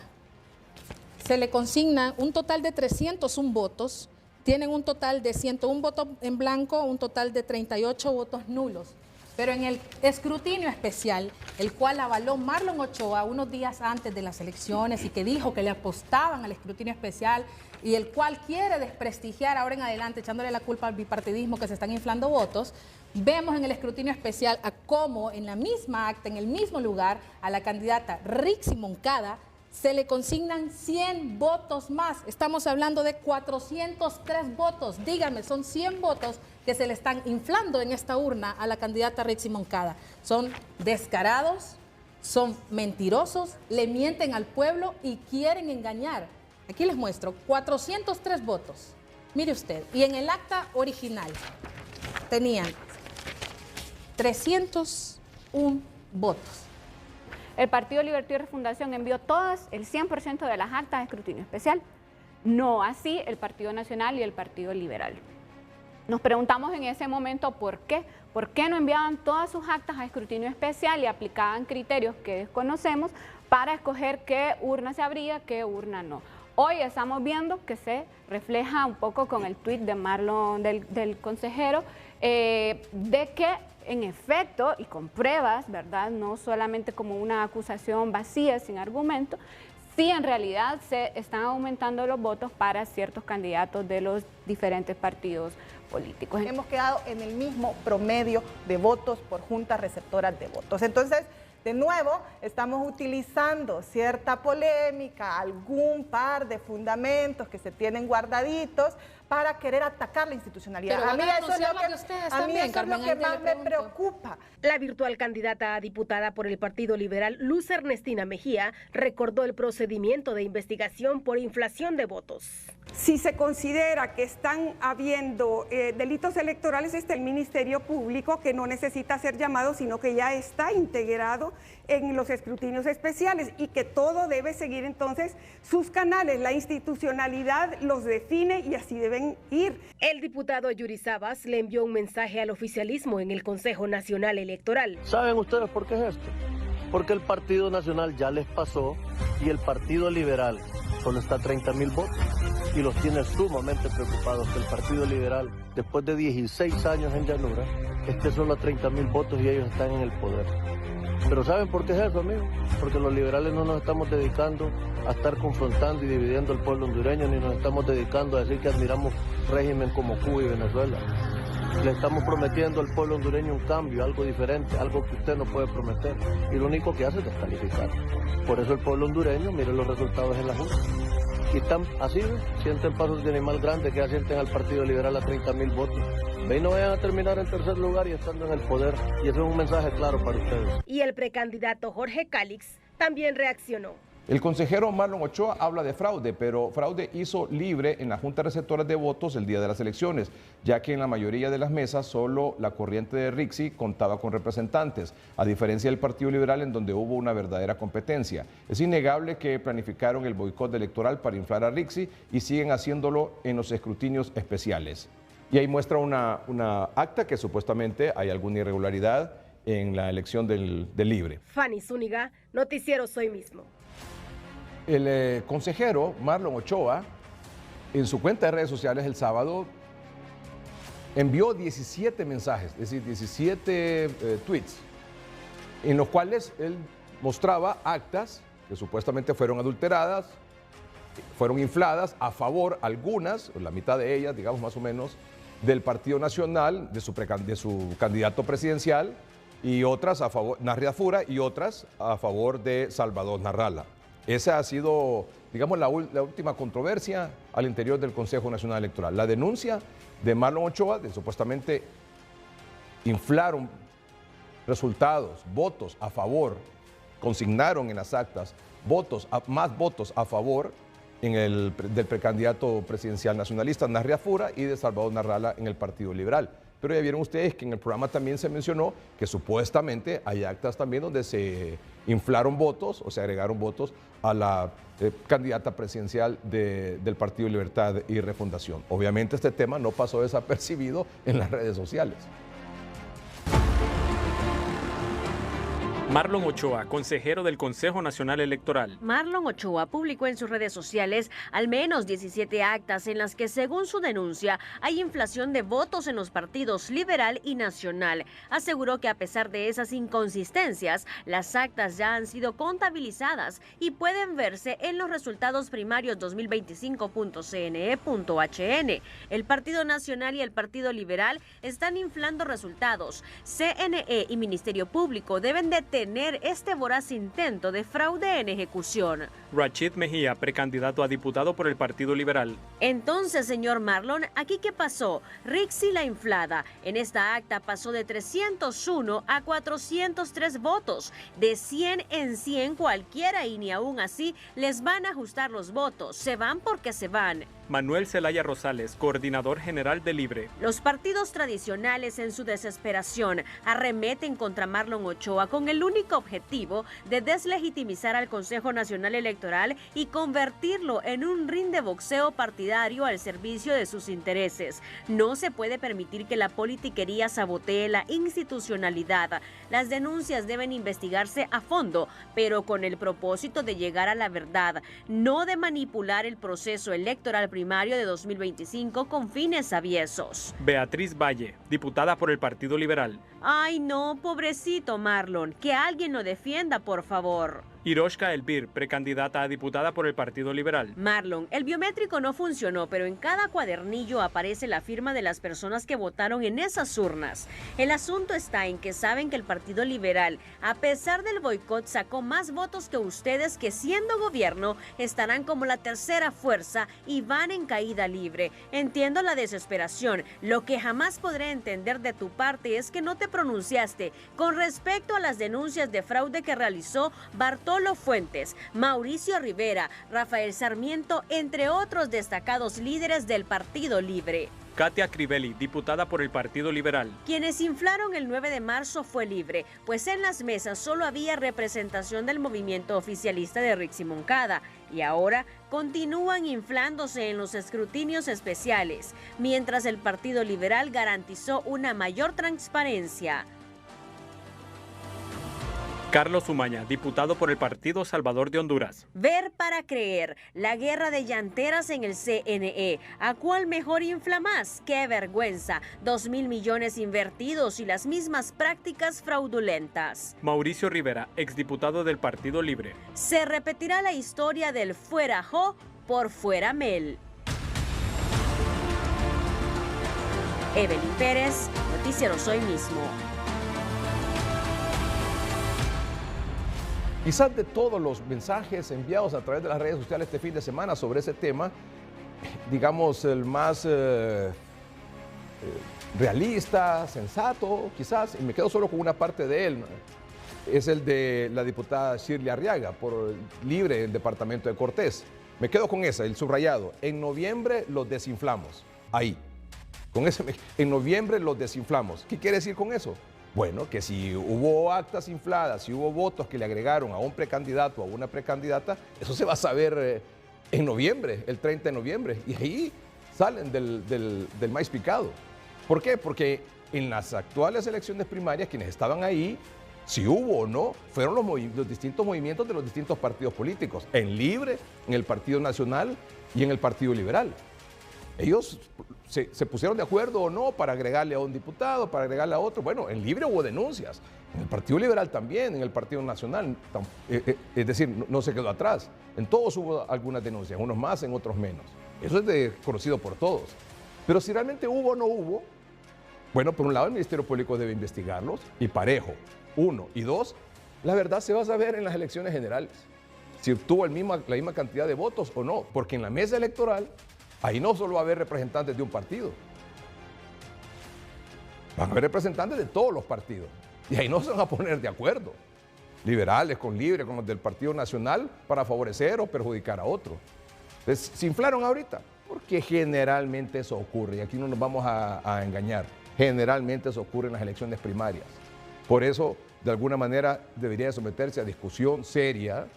se le consignan un total de 301 votos, tienen un total de 101 votos en blanco, un total de 38 votos nulos. Pero en el escrutinio especial, el cual avaló Marlon Ochoa unos días antes de las elecciones y que dijo que le apostaban al escrutinio especial y el cual quiere desprestigiar ahora en adelante, echándole la culpa al bipartidismo que se están inflando votos, vemos en el escrutinio especial a cómo en la misma acta, en el mismo lugar, a la candidata Rixi Moncada se le consignan 100 votos más. Estamos hablando de 403 votos. Díganme, son 100 votos que se le están inflando en esta urna a la candidata Rixi Moncada. Son descarados, son mentirosos, le mienten al pueblo y quieren engañar. Aquí les muestro, 403 votos. Mire usted, y en el acta original tenían 301 votos. El Partido Libertad y Refundación envió todas, el 100% de las actas de escrutinio especial. No así el Partido Nacional y el Partido Liberal. Nos preguntamos en ese momento por qué. ¿Por qué no enviaban todas sus actas a escrutinio especial y aplicaban criterios que desconocemos para escoger qué urna se abría, qué urna no? Hoy estamos viendo que se refleja un poco con el tuit de Marlon, del consejero, de que en efecto, y con pruebas, ¿verdad? No solamente como una acusación vacía, sin argumento, sí en realidad se están aumentando los votos para ciertos candidatos de los diferentes partidos políticos. Hemos quedado en el mismo promedio de votos por juntas receptoras de votos. Entonces, de nuevo, estamos utilizando cierta polémica, algún par de fundamentos que se tienen guardaditos para querer atacar la institucionalidad. Pero a mí eso es lo que, más me preocupa. La virtual candidata a diputada por el Partido Liberal, Luz Ernestina Mejía, recordó el procedimiento de investigación por inflación de votos. Si se considera que están habiendo delitos electorales, está el Ministerio Público, que no necesita ser llamado, sino que ya está integrado en los escrutinios especiales y que todo debe seguir entonces sus canales. La institucionalidad los define y así deben ir. El diputado Yuri Sabas le envió un mensaje al oficialismo en el Consejo Nacional Electoral. ¿Saben ustedes por qué es esto? Porque el Partido Nacional ya les pasó y el Partido Liberal solo está a 30,000 votos y los tiene sumamente preocupados que el Partido Liberal, después de 16 años en llanura, esté solo a 30,000 votos y ellos están en el poder. Pero ¿saben por qué es eso, amigos? Porque los liberales no nos estamos dedicando a estar confrontando y dividiendo al pueblo hondureño, ni nos estamos dedicando a decir que admiramos régimen como Cuba y Venezuela. Le estamos prometiendo al pueblo hondureño un cambio, algo diferente, algo que usted no puede prometer. Y lo único que hace es descalificar. Por eso el pueblo hondureño, mire los resultados en la Junta. Y están así, sienten pasos de animal grande que ya sienten al Partido Liberal a 30,000 votos. Ve y no vayan a terminar en tercer lugar y estando en el poder. Y eso es un mensaje claro para ustedes. Y el precandidato Jorge Cálix también reaccionó. El consejero Marlon Ochoa habla de fraude, pero fraude hizo libre en la Junta Receptora de Votos el día de las elecciones, ya que en la mayoría de las mesas solo la corriente de Rixi contaba con representantes, a diferencia del Partido Liberal en donde hubo una verdadera competencia. Es innegable que planificaron el boicot electoral para inflar a Rixi y siguen haciéndolo en los escrutinios especiales. Y ahí muestra una acta que supuestamente hay alguna irregularidad en la elección del Libre. Fanny Zúñiga, Noticiero Soy Mismo. El consejero Marlon Ochoa, en su cuenta de redes sociales el sábado, envió 17 mensajes, es decir, 17 tweets, en los cuales él mostraba actas que supuestamente fueron adulteradas, fueron infladas a favor, algunas, la mitad de ellas, digamos más o menos, del Partido Nacional, de su candidato presidencial, y otras a favor, Narria Fura, y otras a favor de Salvador Narrala. Esa ha sido, digamos, la última controversia al interior del Consejo Nacional Electoral. La denuncia de Marlon Ochoa de supuestamente inflaron resultados, votos a favor, consignaron en las actas más votos a favor del precandidato presidencial nacionalista Narria Fura y de Salvador Narrala en el Partido Liberal. Pero ya vieron ustedes que en el programa también se mencionó que supuestamente hay actas también donde se inflaron votos o se agregaron votos a la candidata presidencial del Partido Libertad y Refundación. Obviamente este tema no pasó desapercibido en las redes sociales. Marlon Ochoa, consejero del Consejo Nacional Electoral. Marlon Ochoa publicó en sus redes sociales al menos 17 actas en las que, según su denuncia, hay inflación de votos en los partidos Liberal y Nacional. Aseguró que a pesar de esas inconsistencias, las actas ya han sido contabilizadas y pueden verse en los resultados primarios 2025.cne.hn. El Partido Nacional y el Partido Liberal están inflando resultados. CNE y Ministerio Público deben detener este voraz intento de fraude en ejecución. Rachid Mejía, precandidato a diputado por el Partido Liberal. Entonces, señor Marlon, ¿aquí qué pasó? Rixi la inflada. En esta acta pasó de 301 a 403 votos. De 100 en 100 cualquiera, y ni aún así les van a ajustar los votos. Se van porque se van. Manuel Zelaya Rosales, coordinador general de Libre. Los partidos tradicionales, en su desesperación, arremeten contra Marlon Ochoa con el único objetivo de deslegitimizar al Consejo Nacional Electoral y convertirlo en un ring de boxeo partidario al servicio de sus intereses. No se puede permitir que la politiquería sabotee la institucionalidad. Las denuncias deben investigarse a fondo, pero con el propósito de llegar a la verdad, no de manipular el proceso electoral primario de 2025 con fines aviesos. Beatriz Valle, diputada por el Partido Liberal. Ay no, pobrecito Marlon, que alguien lo defienda, por favor. Hiroshka Elvir, precandidata a diputada por el Partido Liberal. Marlon, el biométrico no funcionó, pero en cada cuadernillo aparece la firma de las personas que votaron en esas urnas. El asunto está en que saben que el Partido Liberal, a pesar del boicot, sacó más votos que ustedes, que siendo gobierno estarán como la tercera fuerza y van en caída libre. Entiendo la desesperación. Lo que jamás podré entender de tu parte es que no te pronunciaste con respecto a las denuncias de fraude que realizó Bartolo Fuentes, Mauricio Rivera, Rafael Sarmiento, entre otros destacados líderes del Partido Libre. Katia Crivelli, diputada por el Partido Liberal. Quienes inflaron el 9 de marzo fue Libre, pues en las mesas solo había representación del movimiento oficialista de Rixi Moncada, y ahora continúan inflándose en los escrutinios especiales, mientras el Partido Liberal garantizó una mayor transparencia. Carlos Umaña, diputado por el Partido Salvador de Honduras. Ver para creer, la guerra de llanteras en el CNE. ¿A cuál mejor infla más? ¡Qué vergüenza! 2.000 millones invertidos y las mismas prácticas fraudulentas. Mauricio Rivera, exdiputado del Partido Libre. Se repetirá la historia del fuera Jo por fuera Mel. Evelyn Pérez, Noticiero Hoy Mismo. Quizás de todos los mensajes enviados a través de las redes sociales este fin de semana sobre ese tema, digamos el más realista, sensato, quizás, y me quedo solo con una parte de él, ¿no? Es el de la diputada Shirley Arriaga, por Libre del departamento de Cortés. Me quedo con esa, el subrayado. En noviembre los desinflamos. Ahí. Con ese, en noviembre los desinflamos. ¿Qué quiere decir con eso? Bueno, que si hubo actas infladas, si hubo votos que le agregaron a un precandidato o a una precandidata, eso se va a saber en noviembre, el 30 de noviembre. Y ahí salen del maíz picado. ¿Por qué? Porque en las actuales elecciones primarias, quienes estaban ahí, si hubo o no, fueron los distintos movimientos de los distintos partidos políticos. En Libre, en el Partido Nacional y en el Partido Liberal. Ellos se pusieron de acuerdo o no para agregarle a un diputado, para agregarle a otro. Bueno, en Libre hubo denuncias, en el Partido Liberal también, en el Partido Nacional, es decir, no se quedó atrás. En todos hubo algunas denuncias, unos más, en otros menos. Eso es conocido por todos. Pero si realmente hubo o no hubo, bueno, por un lado el Ministerio Público debe investigarlos y parejo, 1. Y 2, la verdad se va a saber en las elecciones generales, si obtuvo la misma cantidad de votos o no, porque en la mesa electoral, ahí no solo va a haber representantes de un partido, van a haber representantes de todos los partidos, y ahí no se van a poner de acuerdo, liberales con Libre, con los del Partido Nacional, para favorecer o perjudicar a otro. Entonces, se inflaron ahorita, porque generalmente eso ocurre, y aquí no nos vamos a engañar, generalmente eso ocurre en las elecciones primarias. Por eso, de alguna manera, debería someterse a discusión seria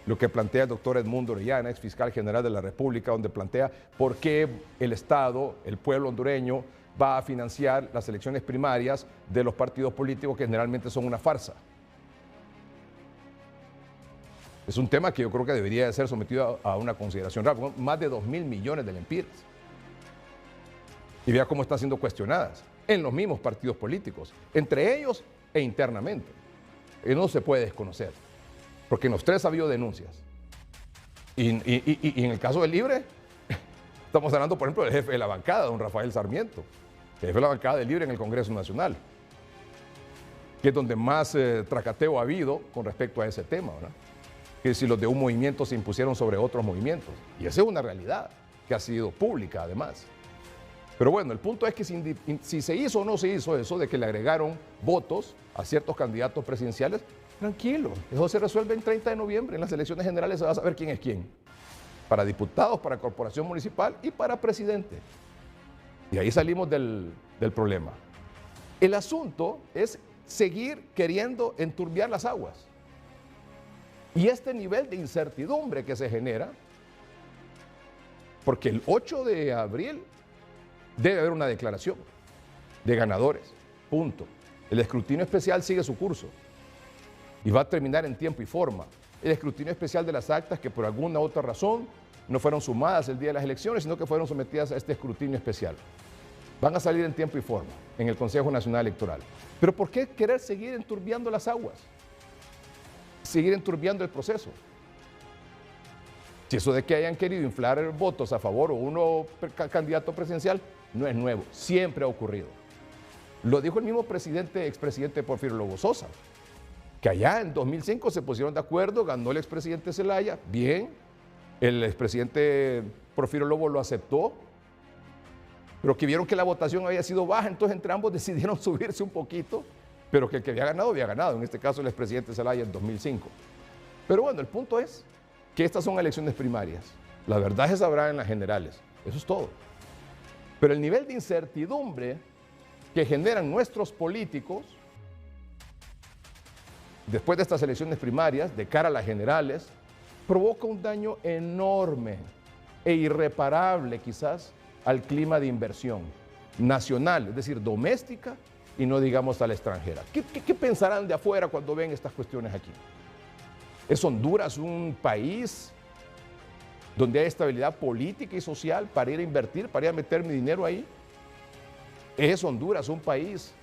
lo que plantea el doctor Edmundo Orellana, ex fiscal general de la República, donde plantea por qué el Estado, el pueblo hondureño, va a financiar las elecciones primarias de los partidos políticos que generalmente son una farsa. Es un tema que yo creo que debería ser sometido a una consideración rápida. Más de 2.000 millones de lempiras. Y vea cómo están siendo cuestionadas en los mismos partidos políticos, entre ellos e internamente. Y no se puede desconocer, porque en los 3 ha habido denuncias. Y en el caso del Libre, estamos hablando, por ejemplo, del jefe de la bancada, don Rafael Sarmiento, el jefe de la bancada del Libre en el Congreso Nacional, que es donde más tracateo ha habido con respecto a ese tema, ¿verdad? Que si los de un movimiento se impusieron sobre otros movimientos. Y esa es una realidad que ha sido pública, además. Pero bueno, el punto es que si se hizo o no se hizo eso de que le agregaron votos a ciertos candidatos presidenciales, tranquilo, eso se resuelve el 30 de noviembre. En las elecciones generales se va a saber quién es quién. Para diputados, para corporación municipal y para presidente. Y ahí salimos del problema. El asunto es seguir queriendo enturbiar las aguas. Y este nivel de incertidumbre que se genera, porque el 8 de abril debe haber una declaración de ganadores, punto. El escrutinio especial sigue su curso y va a terminar en tiempo y forma. El escrutinio especial de las actas que por alguna otra razón no fueron sumadas el día de las elecciones, sino que fueron sometidas a este escrutinio especial. Van a salir en tiempo y forma en el Consejo Nacional Electoral. Pero ¿por qué querer seguir enturbiando las aguas? Seguir enturbiando el proceso. Si eso de que hayan querido inflar votos a favor o uno candidato presidencial no es nuevo, siempre ha ocurrido. Lo dijo el mismo expresidente Porfirio Lobo Sosa, que allá en 2005 se pusieron de acuerdo, ganó el expresidente Zelaya, bien, el expresidente Porfirio Lobo lo aceptó, pero que vieron que la votación había sido baja, entonces entre ambos decidieron subirse un poquito, pero que el que había ganado, en este caso el expresidente Zelaya en 2005. Pero bueno, el punto es que estas son elecciones primarias. La verdad se sabrá en las generales. Eso es todo. Pero el nivel de incertidumbre que generan nuestros políticos después de estas elecciones primarias, de cara a las generales, provoca un daño enorme e irreparable quizás al clima de inversión nacional, es decir, doméstica y no digamos a la extranjera. ¿Qué pensarán de afuera cuando ven estas cuestiones aquí? ¿Es Honduras un país donde hay estabilidad política y social para ir a invertir, para ir a meter mi dinero ahí? ¿Es Honduras un país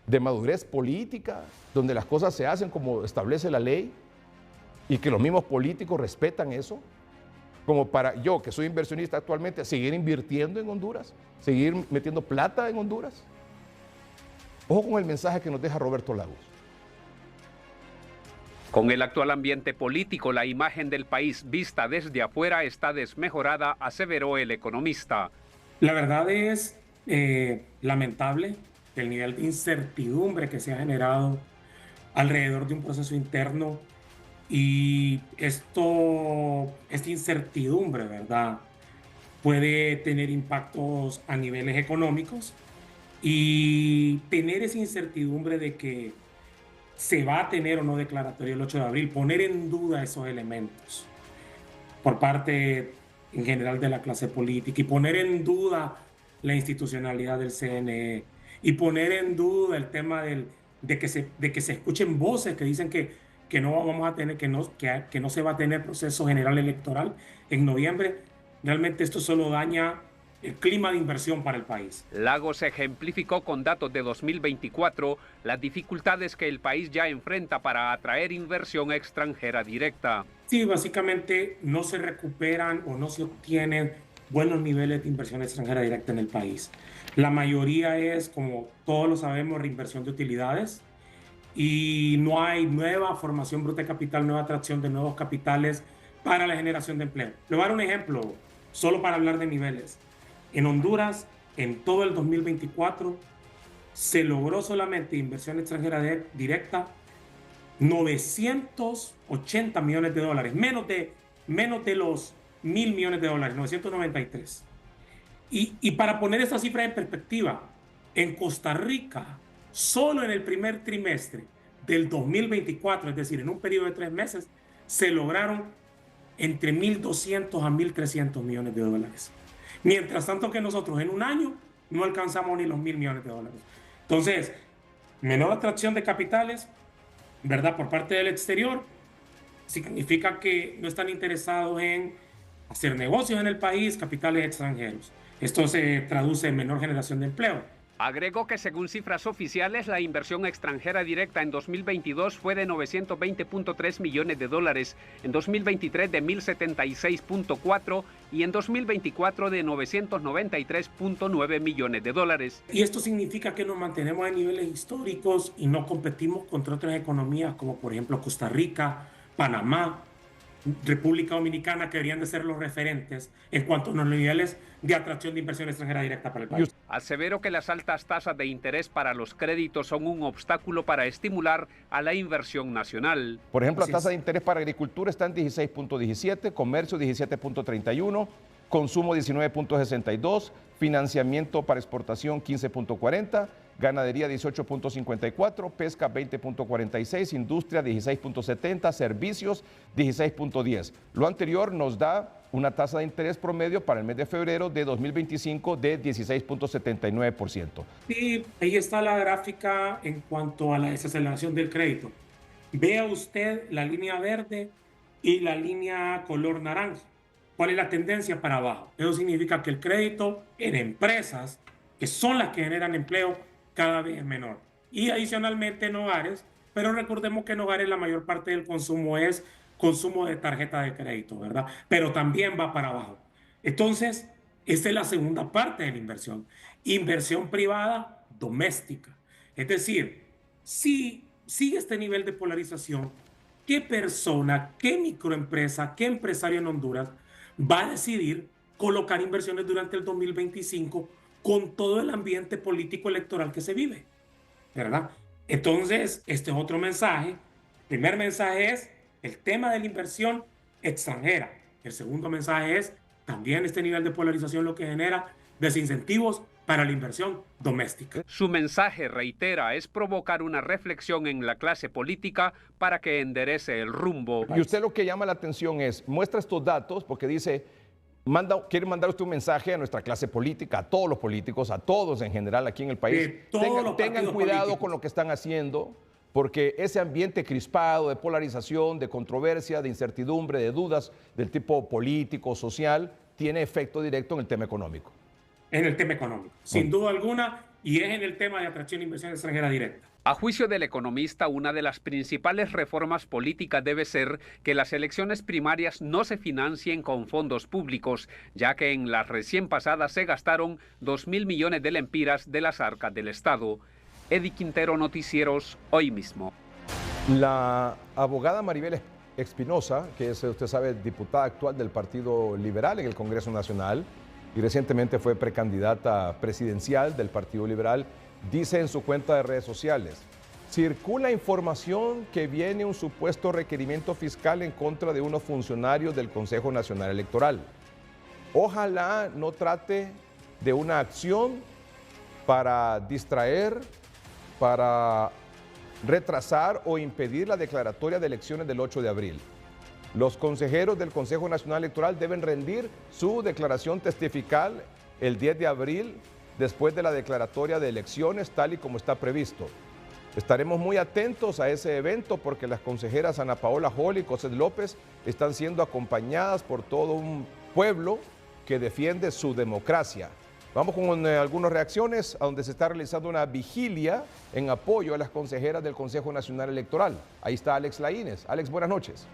de madurez política, donde las cosas se hacen como establece la ley y que los mismos políticos respetan eso? Como para yo, que soy inversionista actualmente, seguir invirtiendo en Honduras, seguir metiendo plata en Honduras. Ojo con el mensaje que nos deja Roberto Lagos. Con el actual ambiente político, la imagen del país vista desde afuera está desmejorada, aseveró el economista. La verdad es lamentable el nivel de incertidumbre que se ha generado alrededor de un proceso interno y esta incertidumbre, ¿verdad?, puede tener impactos a niveles económicos y tener esa incertidumbre de que se va a tener o no declaratoria el 8 de abril, poner en duda esos elementos por parte en general de la clase política y poner en duda la institucionalidad del CNE y poner en duda el tema de que se escuchen voces que dicen que no vamos a tener, que no se va a tener proceso general electoral en noviembre, realmente esto solo daña el clima de inversión para el país. Lagos ejemplificó con datos de 2024 las dificultades que el país ya enfrenta para atraer inversión extranjera directa. Sí, básicamente no se recuperan o no se obtienen buenos niveles de inversión extranjera directa en el país. La mayoría es, como todos lo sabemos, reinversión de utilidades y no hay nueva formación bruta de capital, nueva atracción de nuevos capitales para la generación de empleo. Le voy a dar un ejemplo, solo para hablar de niveles. En Honduras, en todo el 2024, se logró solamente inversión extranjera directa 980 millones de dólares, menos de los 1.000 millones de dólares, 993. Y para poner esta cifra en perspectiva, en Costa Rica, solo en el primer trimestre del 2024, es decir, en un periodo de 3 meses, se lograron entre 1.200 a 1.300 millones de dólares. Mientras tanto que nosotros en un año no alcanzamos ni los 1.000 millones de dólares. Entonces, menor atracción de capitales, ¿verdad?, por parte del exterior, significa que no están interesados en hacer negocios en el país, capitales extranjeros. Esto se traduce en menor generación de empleo. Agregó que según cifras oficiales, la inversión extranjera directa en 2022 fue de 920.3 millones de dólares, en 2023 de 1.076.4 y en 2024 de 993.9 millones de dólares. Y esto significa que nos mantenemos en niveles históricos y no competimos contra otras economías como por ejemplo Costa Rica, Panamá, República Dominicana, que deberían de ser los referentes en cuanto a los niveles de atracción de inversión extranjera directa para el país. Aseveró que las altas tasas de interés para los créditos son un obstáculo para estimular a la inversión nacional. Por ejemplo, la tasa de interés para agricultura está en 16.17, comercio 17.31, consumo 19.62, financiamiento para exportación 15.40, ganadería 18.54, pesca 20.46, industria 16.70, servicios 16.10. Lo anterior nos da una tasa de interés promedio para el mes de febrero de 2025 de 16.79%. Y ahí está la gráfica en cuanto a la desaceleración del crédito. Vea usted la línea verde y la línea color naranja. ¿Cuál es la tendencia para abajo? Eso significa que el crédito en empresas, que son las que generan empleo, cada vez es menor. Y adicionalmente en hogares, pero recordemos que en hogares la mayor parte del consumo es consumo de tarjeta de crédito, ¿verdad? Pero también va para abajo. Entonces, esta es la segunda parte de la inversión. Inversión privada doméstica. Es decir, si sigue este nivel de polarización, ¿qué persona, qué microempresa, qué empresario en Honduras va a decidir colocar inversiones durante el 2025 con todo el ambiente político electoral que se vive? ¿Verdad? Entonces, este es otro mensaje. El primer mensaje es el tema de la inversión extranjera. El segundo mensaje es también este nivel de polarización lo que genera desincentivos para la inversión doméstica. Su mensaje, reitera, es provocar una reflexión en la clase política para que enderece el rumbo. Y usted lo que llama la atención es, muestra estos datos porque dice, quiere mandar usted un mensaje a nuestra clase política, a todos los políticos, a todos en general aquí en el país. Tengan cuidado políticos con lo que están haciendo, porque ese ambiente crispado de polarización, de controversia, de incertidumbre, de dudas del tipo político, social, tiene efecto directo en el tema económico. En el tema económico, sin duda alguna, y es en el tema de atracción de inversión extranjera directa. A juicio del economista, una de las principales reformas políticas debe ser que las elecciones primarias no se financien con fondos públicos, ya que en las recién pasadas se gastaron 2.000 millones de lempiras de las arcas del Estado. Eddie Quintero, Noticieros, Hoy Mismo. La abogada Maribel Espinosa, que es, usted sabe, diputada actual del Partido Liberal en el Congreso Nacional y recientemente fue precandidata presidencial del Partido Liberal, dice en su cuenta de redes sociales: circula información que viene un supuesto requerimiento fiscal en contra de unos funcionarios del Consejo Nacional Electoral. Ojalá no trate de una acción para distraer, para retrasar o impedir la declaratoria de elecciones del 8 de abril. Los consejeros del Consejo Nacional Electoral deben rendir su declaración testifical el 10 de abril después de la declaratoria de elecciones, tal y como está previsto. Estaremos muy atentos a ese evento porque las consejeras Ana Paola Joly y Cosette López están siendo acompañadas por todo un pueblo que defiende su democracia. Vamos con algunas reacciones a donde se está realizando una vigilia en apoyo a las consejeras del Consejo Nacional Electoral. Ahí está Alex Laínez. Alex, buenas noches.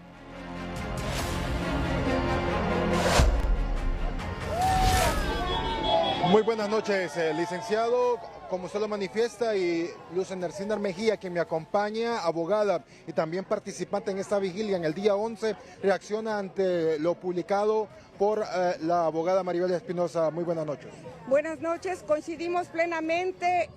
Muy buenas noches, licenciado. Como usted lo manifiesta, y Luz Enercinar Mejía, quien me acompaña, abogada y también participante en esta vigilia en el día 11, reacciona ante lo publicado por la abogada Maribel Espinosa. Muy buenas noches. Buenas noches, coincidimos plenamente.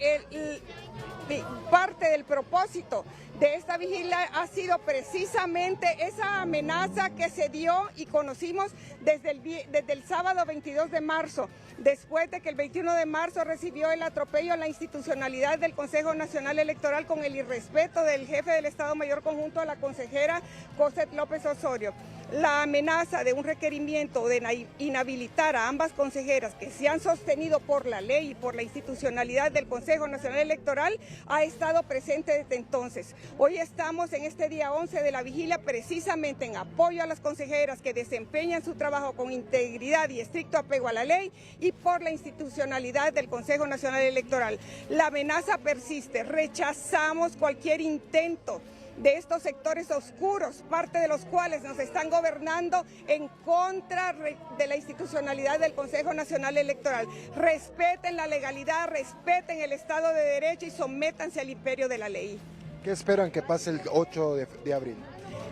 Parte del propósito de esta vigilia ha sido precisamente esa amenaza que se dio y conocimos desde el sábado 22 de marzo, después de que el 21 de marzo recibió el atropello a la institucionalidad del Consejo Nacional Electoral con el irrespeto del jefe del Estado Mayor Conjunto a la consejera Cosette López Osorio. La amenaza de un requerimiento de inhabilitar a ambas consejeras que se han sostenido por la ley y por la institucionalidad del Consejo Nacional Electoral ha estado presente desde entonces. Hoy estamos en este día 11 de la vigilia precisamente en apoyo a las consejeras que desempeñan su trabajo con integridad y estricto apego a la ley y por la institucionalidad del Consejo Nacional Electoral. La amenaza persiste, rechazamos cualquier intento de estos sectores oscuros, parte de los cuales nos están gobernando en contra de la institucionalidad del Consejo Nacional Electoral. Respeten la legalidad, respeten el Estado de Derecho y sométanse al imperio de la ley. ¿Qué esperan que pase el 8 de abril?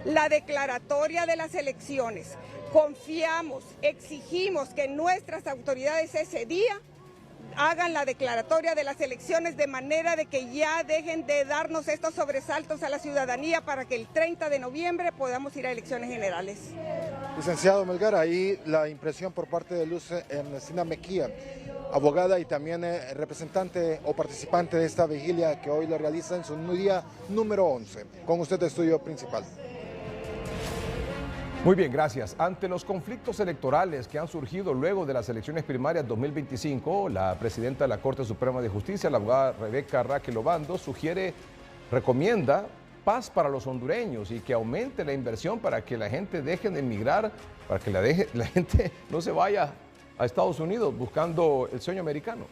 La declaratoria de las elecciones. Confiamos, exigimos que nuestras autoridades ese día hagan la declaratoria de las elecciones de manera de que ya dejen de darnos estos sobresaltos a la ciudadanía para que el 30 de noviembre podamos ir a elecciones generales. Licenciado Melgar, ahí la impresión por parte de Luz Ernestina Mejía, abogada y también representante o participante de esta vigilia que hoy lo realiza en su día número 11. Con usted, estudio principal. Muy bien, gracias. Ante los conflictos electorales que han surgido luego de las elecciones primarias 2025, la presidenta de la Corte Suprema de Justicia, la abogada Rebeca Raquel Obando, recomienda paz para los hondureños y que aumente la inversión para que la gente deje de emigrar, para que la gente no se vaya a Estados Unidos buscando el sueño americano.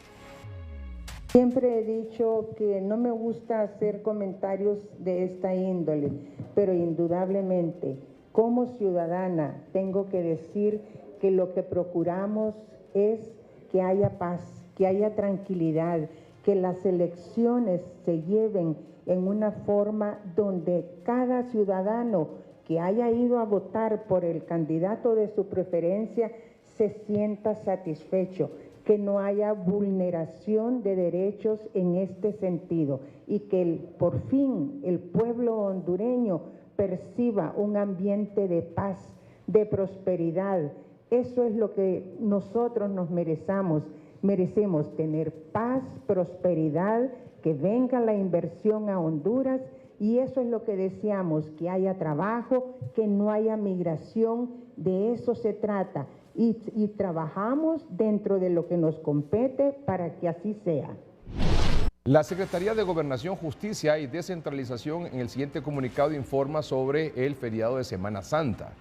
Siempre he dicho que no me gusta hacer comentarios de esta índole, pero indudablemente, como ciudadana, tengo que decir que lo que procuramos es que haya paz, que haya tranquilidad, que las elecciones se lleven en una forma donde cada ciudadano que haya ido a votar por el candidato de su preferencia se sienta satisfecho, que no haya vulneración de derechos en este sentido y que por fin el pueblo hondureño perciba un ambiente de paz, de prosperidad. Eso es lo que nosotros nos merecemos tener paz, prosperidad, que venga la inversión a Honduras y eso es lo que deseamos, que haya trabajo, que no haya migración, de eso se trata y trabajamos dentro de lo que nos compete para que así sea. La Secretaría de Gobernación, Justicia y Descentralización en el siguiente comunicado informa sobre el feriado de Semana Santa,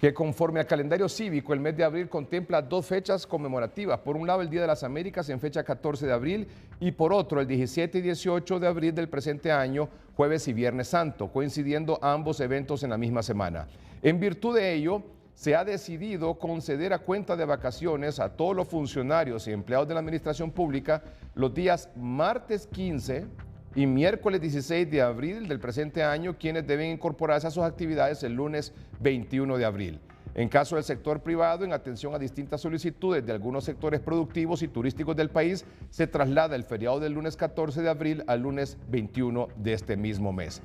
que conforme al calendario cívico, el mes de abril contempla dos fechas conmemorativas. Por un lado, el Día de las Américas en fecha 14 de abril y por otro, el 17 y 18 de abril del presente año, jueves y viernes santo, coincidiendo ambos eventos en la misma semana. En virtud de ello, se ha decidido conceder a cuenta de vacaciones a todos los funcionarios y empleados de la administración pública los días martes 15 y miércoles 16 de abril del presente año, quienes deben incorporarse a sus actividades el lunes 21 de abril. En caso del sector privado, en atención a distintas solicitudes de algunos sectores productivos y turísticos del país, se traslada el feriado del lunes 14 de abril al lunes 21 de este mismo mes.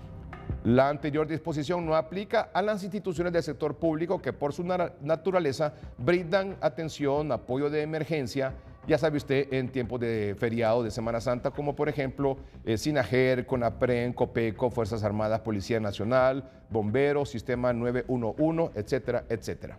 La anterior disposición no aplica a las instituciones del sector público que por su naturaleza brindan atención, apoyo de emergencia, ya sabe usted, en tiempos de feriado de Semana Santa, como por ejemplo SINAGER, CONAPREN, COPECO, Fuerzas Armadas, Policía Nacional, Bomberos, Sistema 911, etcétera, etcétera.